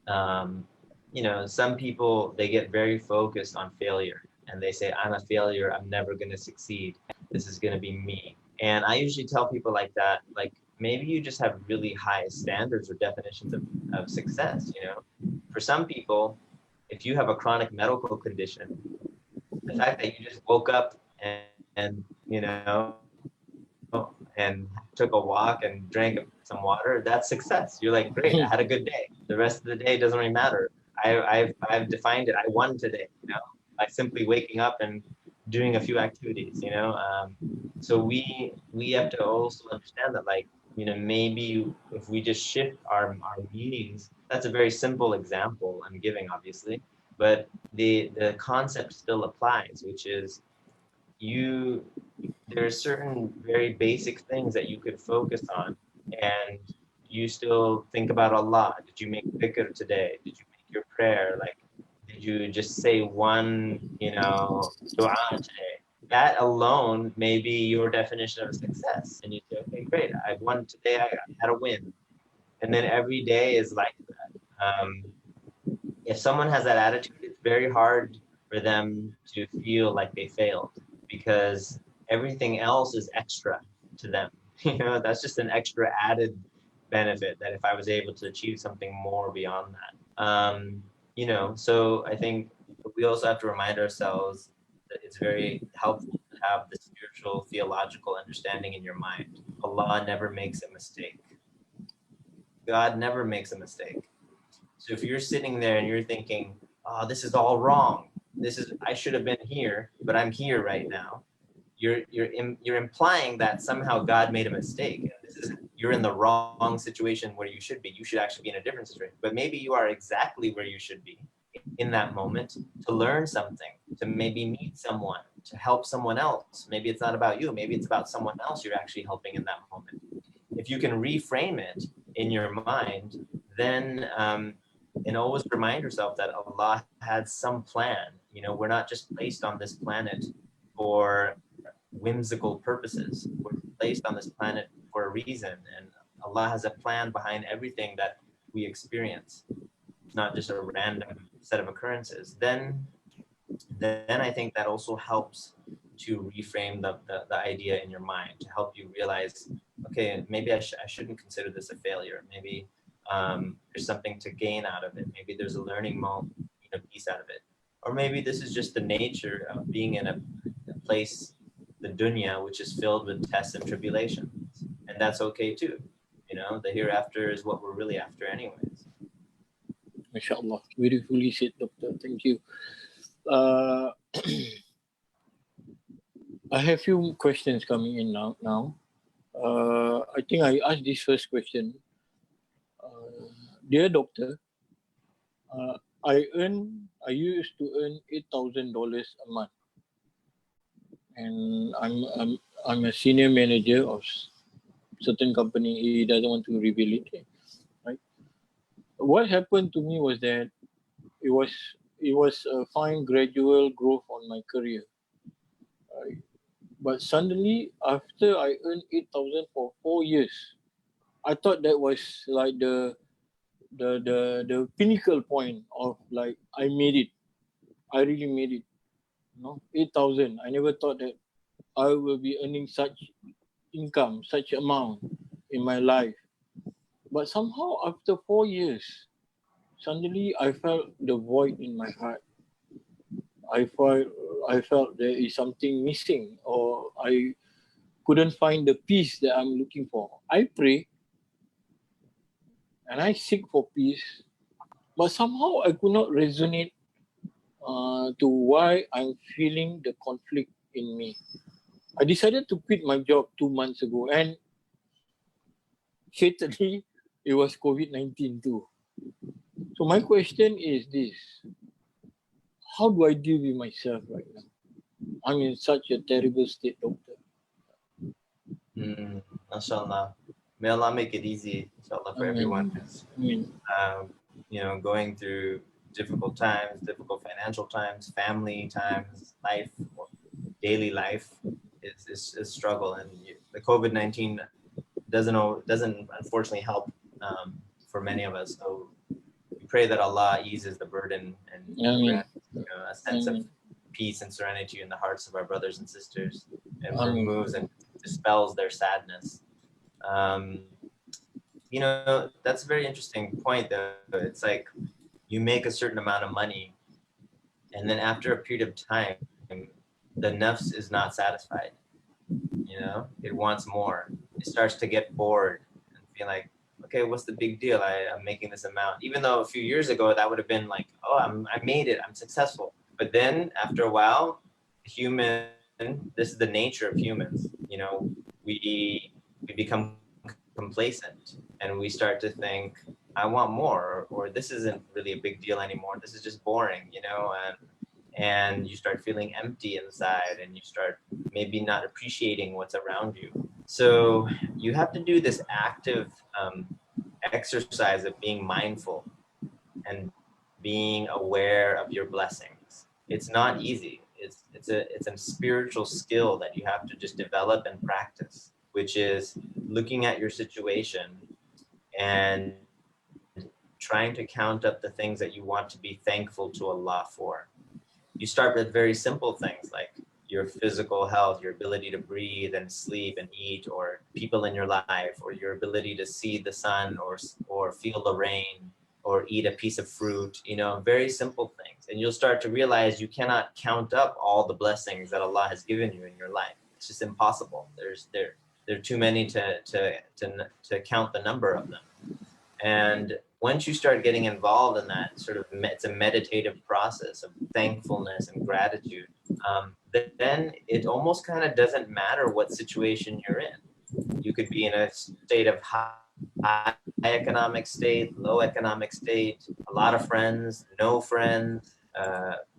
you know, some people, they get very focused on failure and they say, I'm a failure, I'm never going to succeed, this is going to be me. And I usually tell people like that, like, maybe you just have really high standards or definitions of success. You know, for some people, if you have a chronic medical condition, the fact that you just woke up and you know, and took a walk and drank some water, that's success. You're like, great, I had a good day. The rest of the day doesn't really matter. I've defined it. I won today, you know, by simply waking up and doing a few activities, you know. So we have to also understand that, like, you know, maybe if we just shift our meanings, that's a very simple example I'm giving, obviously, but the concept still applies, which is there are certain very basic things that you could focus on, and you still think about Allah. Did you make dhikr today? Did you make your prayer? Like, did you just say one, you know, dua today? That alone may be your definition of success. And you say, okay, great, I won today, I had a win. And then every day is like that. If someone has that attitude, it's very hard for them to feel like they failed, because everything else is extra to them. You know, that's just an extra added benefit, that if I was able to achieve something more beyond that. You know, so I think we also have to remind ourselves that it's very helpful to have the spiritual, theological understanding in your mind. Allah never makes a mistake. God never makes a mistake. So if you're sitting there and you're thinking, oh, this is all wrong, I should have been here, but I'm here right now, you're implying that somehow God made a mistake. You're in the wrong situation where you should be. You should actually be in a different situation. But maybe you are exactly where you should be in that moment, to learn something, to maybe meet someone, to help someone else. Maybe it's not about you. Maybe it's about someone else you're actually helping in that moment. If you can reframe it in your mind, then and always remind yourself that Allah had some plan. You know, we're not just placed on this planet for whimsical purposes. We're placed on this planet for a reason, and Allah has a plan behind everything that we experience. It's not just a random set of occurrences. Then I think that also helps to reframe the idea in your mind, to help you realize, okay, maybe I shouldn't consider this a failure. Maybe there's something to gain out of it. Maybe there's a learning piece out of it. Or maybe this is just the nature of being in a place, the dunya, which is filled with tests and tribulations. And that's okay too. You know, the hereafter is what we're really after anyways. MashaAllah. Beautifully said, Doctor. Thank you. I have few questions coming in now. I think I asked this first question. Dear Doctor, I used to earn $8,000 a month, and I'm a senior manager of certain company. He doesn't want to reveal it, right? What happened to me was that it was it was a fine gradual growth on my career, right? But suddenly, after I earned 8,000 for 4 years, I thought that was like the pinnacle point of like I made it. I really made it. 8,000. I never thought that I will be earning such income, such amount in my life. But somehow after 4 years, suddenly I felt the void in my heart. I felt I felt there is something missing, or I couldn't find the peace that I'm looking for. I pray and I seek for peace, but somehow I could not resonate to why I'm feeling the conflict in me. I decided to quit my job 2 months ago, and fatally, it was COVID-19 too. So my question is this: how do I deal with myself right now? I'm in such a terrible state, doctor. Mashallah. May Allah make it easy, inshallah, for everyone I who's mean, um, going through difficult times, difficult financial times, family times, life, daily life is struggle, and the COVID-19 doesn't unfortunately help for many of us. So we pray that Allah eases the burden and I mean, grants a sense of peace and serenity in the hearts of our brothers and sisters, and I mean, removes and dispels their sadness. Um, that's a very interesting point, though. It's like you make a certain amount of money, and then after a period of time, the nafs is not satisfied. It wants more. It starts to get bored and feel like, okay, what's the big deal? I'm making this amount, even though a few years ago that would have been like, oh, I made it, I'm successful. But then after a while, this is the nature of humans. We become complacent, and we start to think, I want more, or this isn't really a big deal anymore. This is just boring, and you start feeling empty inside, and you start maybe not appreciating what's around you. So you have to do this active exercise of being mindful and being aware of your blessings. It's not easy. It's a spiritual skill that you have to just develop and practice, which is looking at your situation and trying to count up the things that you want to be thankful to Allah for. You start with very simple things like your physical health, your ability to breathe and sleep and eat, or people in your life, or your ability to see the sun, or feel the rain, or eat a piece of fruit, very simple things. And you'll start to realize you cannot count up all the blessings that Allah has given you in your life. It's just impossible. There are too many to count the number of them. And once you start getting involved in that it's a meditative process of thankfulness and gratitude, then it almost kind of doesn't matter what situation you're in. You could be in a state of high economic state, low economic state, a lot of friends, no friends,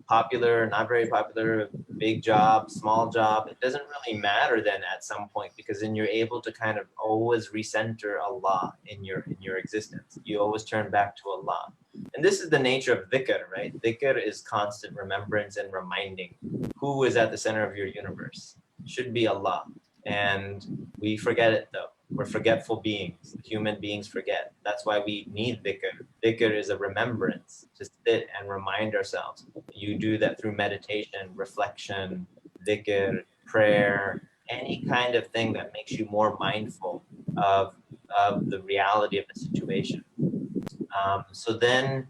popular, not very popular, big job, small job. It doesn't really matter then at some point, because then you're able to kind of always recenter Allah in your existence. You always turn back to Allah. And this is the nature of dhikr, right? Dhikr is constant remembrance and reminding who is at the center of your universe. It should be Allah. And we forget it though. We're forgetful beings. Human beings forget. That's why we need dhikr. Dhikr is a remembrance, to sit and remind ourselves. You do that through meditation, reflection, dhikr, prayer, any kind of thing that makes you more mindful of the reality of the situation. So then,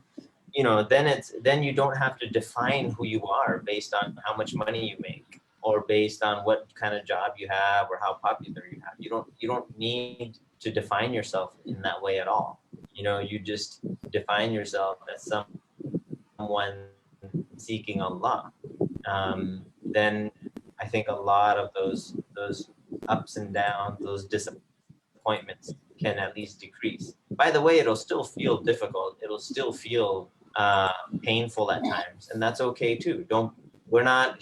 then you don't have to define who you are based on how much money you make, or based on what kind of job you have, or how popular you have. You don't need to define yourself in that way at all. You just define yourself as someone seeking Allah. Then I think a lot of those ups and downs, those disappointments can at least decrease. By the way, it'll still feel difficult. It'll still feel painful at times, and that's okay too. We're not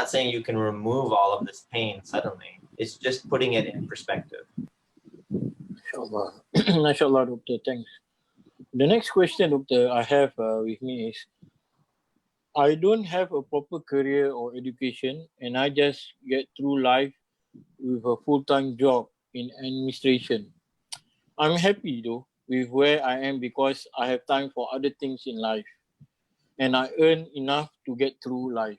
saying you can remove all of this pain suddenly. It's just putting it in perspective. Inshallah. Mashallah, Doctor. Thanks. The next question, Doctor, I have with me is, I don't have a proper career or education, and I just get through life with a full-time job in administration. I'm happy though with where I am because I have time for other things in life, and I earn enough to get through life.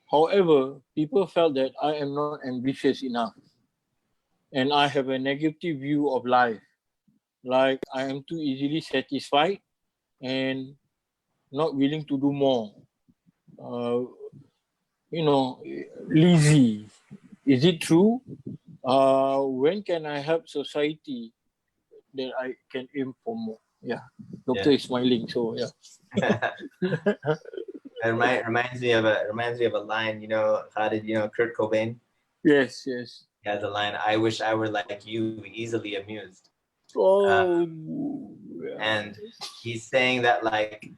However, people felt that I am not ambitious enough, and I have a negative view of life, like I am too easily satisfied and not willing to do more. Uh, lazy. Is it true? When can I help society that I can aim for more? Yeah, Doctor is smiling, so yeah. It reminds me of a line, Khalid, Kurt Cobain. Yes. He has a line, "I wish I were like you, easily amused." Oh, and he's saying that like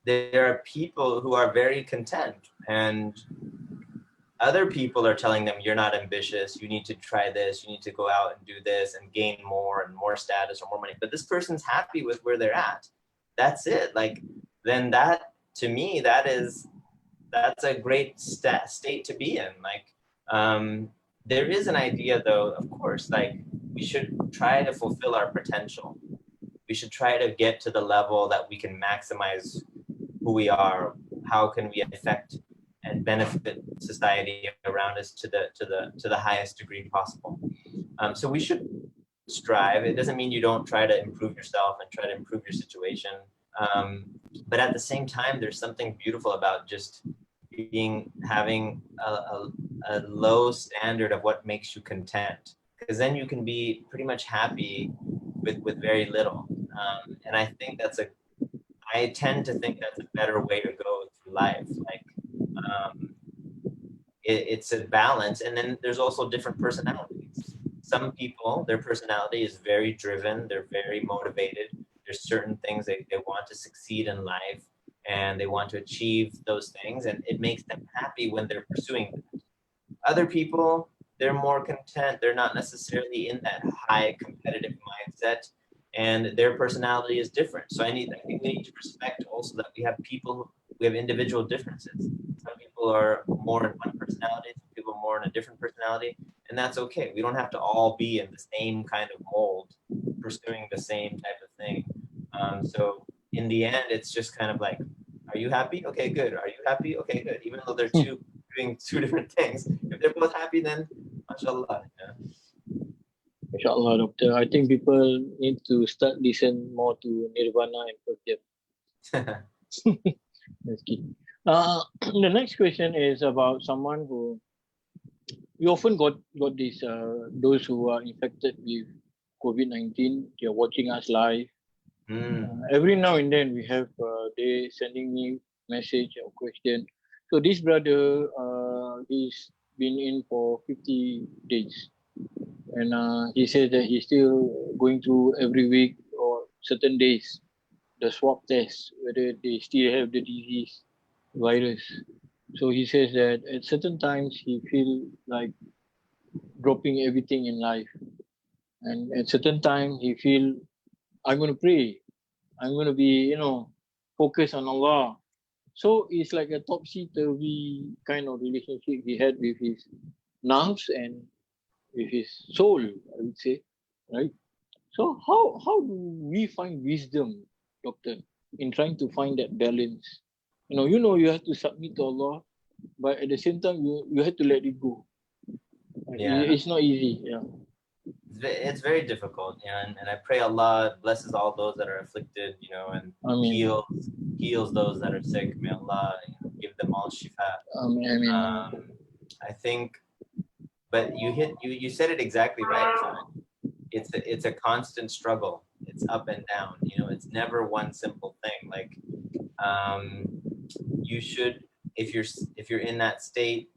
there are people who are very content, and other people are telling them, you're not ambitious, you need to try this, you need to go out and do this and gain more and more status or more money. But this person's happy with where they're at. That's it. Like, then that, to me, that's a great state to be in. Like, there is an idea though, of course, like we should try to fulfill our potential. We should try to get to the level that we can maximize who we are. How can we affect and benefit society around us to the highest degree possible? So we should strive. It doesn't mean you don't try to improve yourself and try to improve your situation. But at the same time, there's something beautiful about just having a low standard of what makes you content, because then you can be pretty much happy with very little. And I tend to think that's a better way to go through life. Like, it's a balance. And then there's also different personalities. Some people, their personality is very driven, they're very motivated. There's certain things they want to succeed in life, and they want to achieve those things, and it makes them happy when they're pursuing that. Other people, they're more content. They're not necessarily in that high competitive mindset, and their personality is different. So I think we need to respect also that we have individual differences. Some people are more in one personality, some people are more in a different personality, and that's okay. We don't have to all be in the same kind of mold, pursuing the same type of thing. So in the end, it's just kind of like, are you happy? Okay, good. Are you happy? Okay, good. Even though they're doing two different things, if they're both happy, then mashallah. Yeah. Inshallah, Doctor. I think people need to start listen more to Nirvana and Pearl Jam. That's key. The next question is about someone who we often got this those who are infected with COVID-19. They're watching us live. Every now and then we have they sending me message or question. So this brother, he's been in for 50 days, and he says that he's still going through every week or certain days the swab test whether they still have the disease virus. So he says that at certain times he feel like dropping everything in life, and at certain time he feel, I'm going to pray, I'm going to be focused on Allah. So it's like a topsy-turvy kind of relationship he had with his nerves and with his soul, I would say, right? So how do we find wisdom, Doctor, in trying to find that balance? You have to submit to Allah, but at the same time you have to let it go. Yeah. It's not easy. Yeah. It's very difficult, and I pray Allah blesses all those that are afflicted, and Ameen. heals those that are sick. May Allah give them all shifa. Ameen. I think, but you said it exactly right. It's a constant struggle. It's up and down. It's never one simple thing. Like, you should, if you're in that state,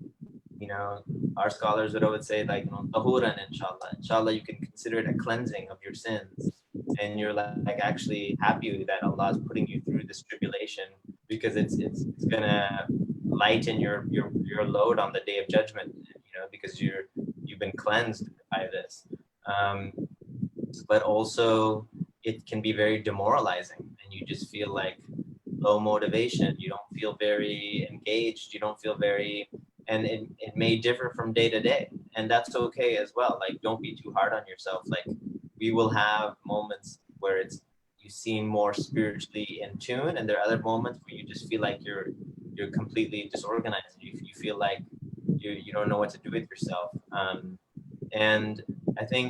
our scholars would always say, like, tahuran, inshallah, you can consider it a cleansing of your sins, and you're like actually happy that Allah is putting you through this tribulation, because it's gonna lighten your load on the day of judgment, because you've been cleansed by this. But also it can be very demoralizing, and you just feel like low motivation. You don't feel very engaged. You don't feel very, and it may differ from day to day, and that's okay as well. Like, don't be too hard on yourself. Like, we will have moments where you seem more spiritually in tune, and there are other moments where you just feel like you're completely disorganized. You feel like you don't know what to do with yourself. And I think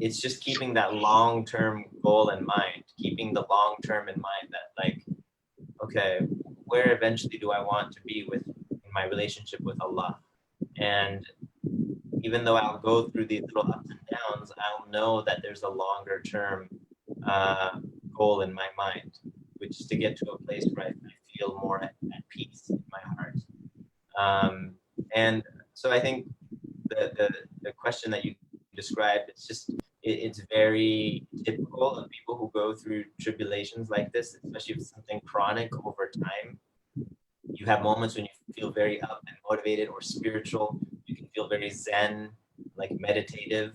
it's just keeping that long-term goal in mind, keeping the long-term in mind, that like, okay, where eventually do I want to be in my relationship with Allah? And even though I'll go through these little ups and downs, I'll know that there's a longer term goal in my mind, which is to get to a place where I feel more at peace in my heart. And so I think the question that you described, it's very typical of people who go through tribulations like this, especially if it's something chronic over time. You have moments when you feel very up and motivated or spiritual. You can feel very zen, like meditative.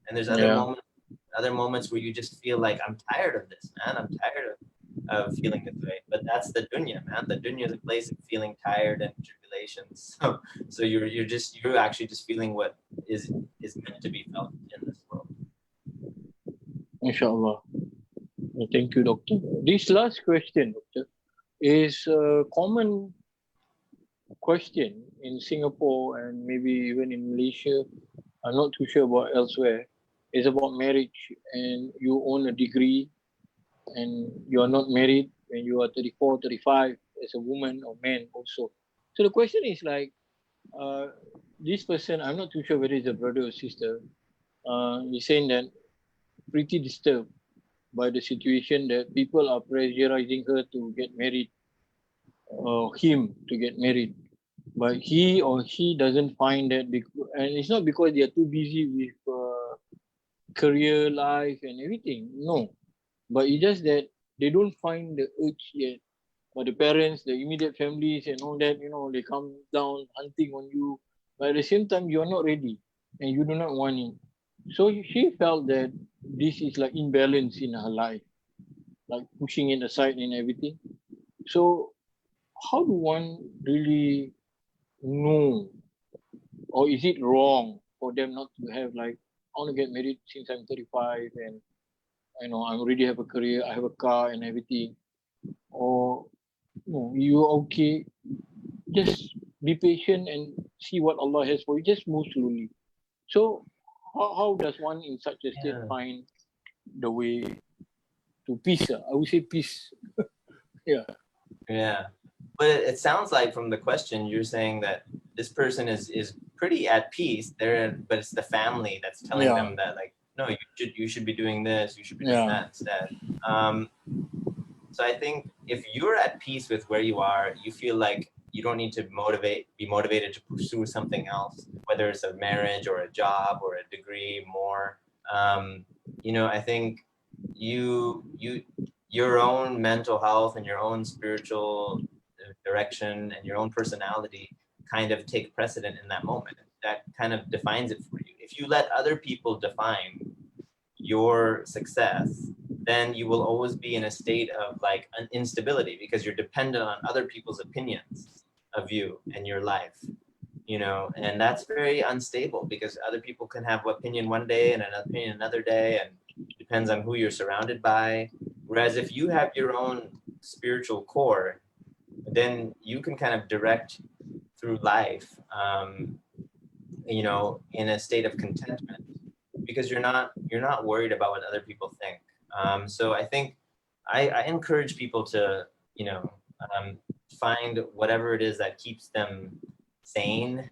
And there's other moments where you just feel like, I'm tired of this, man. I'm tired of feeling this way. But that's the dunya, man. The dunya is a place of feeling tired and tribulations. So you're actually just feeling what is meant to be felt in this world. Inshallah. Thank you, Doctor. This last question, Doctor, is a common question in Singapore and maybe even in Malaysia. I'm not too sure about elsewhere. It's about marriage, and you own a degree and you are not married when you are 34, 35 as a woman or man also. So the question is like, this person, I'm not too sure whether it's a brother or sister, is saying that pretty disturbed by the situation that people are pressurizing her to get married, or him to get married. But he or she doesn't find that, and it's not because they are too busy with career, life, and everything. No, but it's just that they don't find the urge yet. But the parents, the immediate families, and all that, they come down hunting on you. But at the same time, you are not ready, and you do not want it. So she felt that this is like imbalance in her life, like pushing it aside and everything. So how do one really know, or is it wrong for them not to have like, I want to get married since I'm 35 and I already have a career, I have a car and everything, or no, you're okay, just be patient and see what Allah has for you, just move slowly. So how does one in such a state find the way to peace? I would say peace. Yeah. But it sounds like from the question, you're saying that this person is pretty at peace there, but it's the family that's telling them that, like, no, you should be doing this, you should be doing that instead. So I think if you're at peace with where you are, you feel like you don't need to be motivated to pursue something else, whether it's a marriage or a job or a degree more. I think your own mental health and your own spiritual direction and your own personality kind of take precedent in that moment. That kind of defines it for you. If you let other people define your success, then you will always be in a state of like an instability, because you're dependent on other people's opinions of you and your life, and that's very unstable, because other people can have an opinion one day and another opinion another day, and it depends on who you're surrounded by. Whereas if you have your own spiritual core, then you can kind of direct through life, in a state of contentment, because you're not worried about what other people think. So I think I encourage people to, find whatever it is that keeps them sane,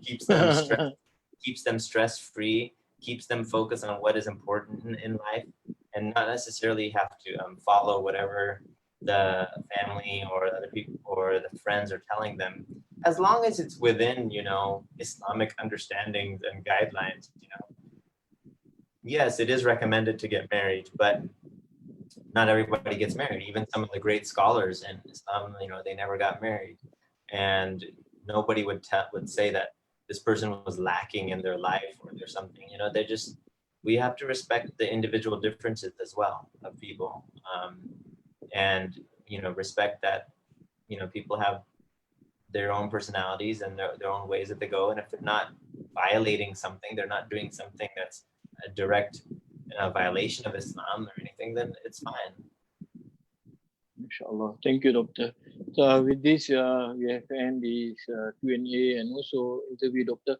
keeps them stress-free, keeps them focused on what is important in life, and not necessarily have to follow whatever the family or other people or the friends are telling them, as long as it's within, Islamic understandings and guidelines. Yes, it is recommended to get married, but not everybody gets married. Even some of the great scholars in Islam, they never got married, and nobody would say that this person was lacking in their life or there's something. We have to respect the individual differences as well of people, and respect that people have their own personalities and their own ways that they go, and if they're not violating something, they're not doing something that's a direct violation of Islam or anything, then it's fine. Inshallah. Thank you, Doctor. So with this, we have end this Q&A and also interview, Doctor.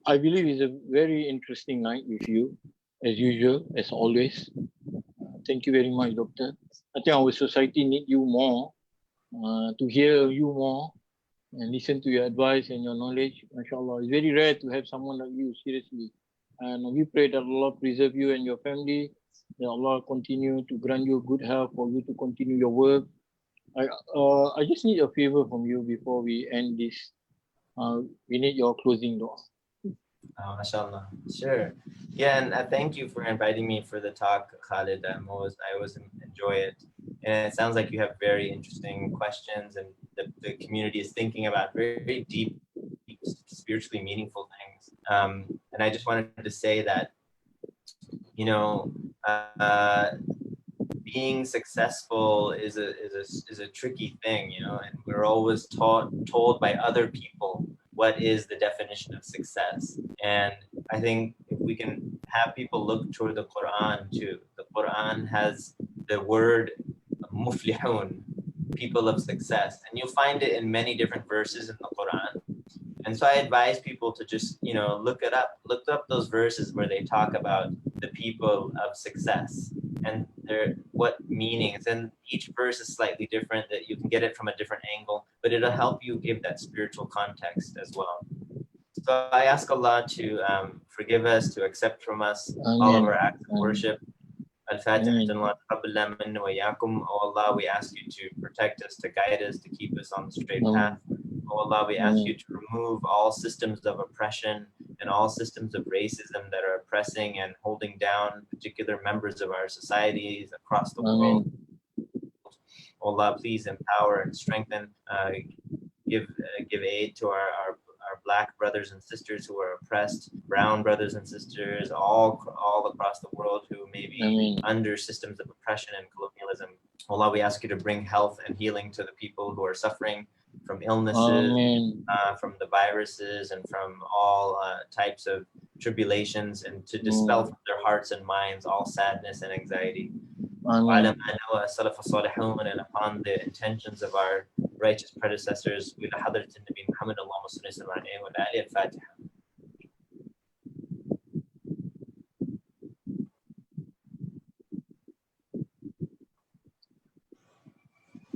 I believe it's a very interesting night with you, as usual, as always. Thank you very much, Doctor. I think our society need you more, to hear you more and listen to your advice and your knowledge. MashaAllah. It's very rare to have someone like you, seriously. And we pray that Allah preserve you and your family, that Allah continue to grant you good health for you to continue your work. I just need a favor from you before we end this. We need your closing dua. Oh, mashallah. Sure. Yeah, and thank you for inviting me for the talk, Khalid. I always enjoy it. And it sounds like you have very interesting questions, and the community is thinking about very deep, spiritually meaningful things. And I just wanted to say that, being successful is a tricky thing, and we're always told by other people what is the definition of success. And I think if we can have people look toward the Quran too, the Quran has the word muflihun, people of success, and you'll find it in many different verses in the Quran. And so I advise people to just, look up those verses where they talk about the people of success and what meanings. And each verse is slightly different, that you can get it from a different angle, but it'll help you give that spiritual context as well. So I ask Allah to forgive us, to accept from us all of our acts of worship. Al-Fatiha. Oh Allah, we ask you to protect us, to guide us, to keep us on the straight path. Oh Allah, we ask you to remove all systems of oppression and all systems of racism that are oppressing and holding down particular members of our societies across the world. Oh Allah, please empower and strengthen, give aid to our Black brothers and sisters who are oppressed, brown brothers and sisters all across the world who may be under systems of oppression and colonialism. Allah, we ask you to bring health and healing to the people who are suffering from illnesses, from the viruses, and from all types of tribulations, and to dispel from their hearts and minds all sadness and anxiety. And upon the intentions of our righteous predecessors, with Hadrat Nabi Muhammad, Allahumma salli alayhi wa alihi al-Fatiha.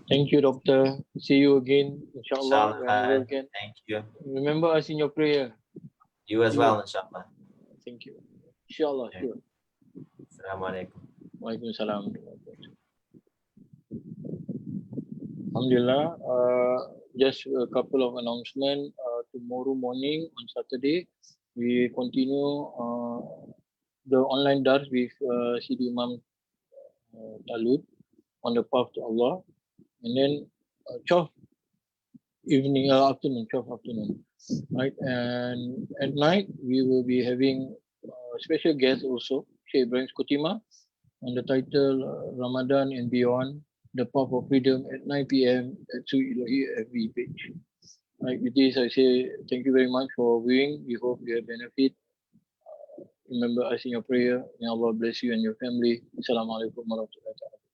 Thank you, Doctor. See you again, inshallah. Thank you. Remember us in your prayer. You as well, inshallah. Thank you. Inshallah. Okay. Assalamu alaikum. Wa alaikum salam. Alhamdulillah. Just a couple of announcements. Tomorrow morning on Saturday, we continue the online dars with Sidi Imam Talud on the path to Allah. And then 12 afternoon, right? And at night, we will be having a special guest also, Sheikh Ibrahim Skotima, on the title Ramadan and Beyond, the Path of Freedom at 9 p.m. at Sui Ilahi FB page. Right, with this, I say thank you very much for viewing. We hope you have benefit. Remember us in your prayer. May Allah bless you and your family. Assalamu alaikum warahmatullahi wabarakatuh.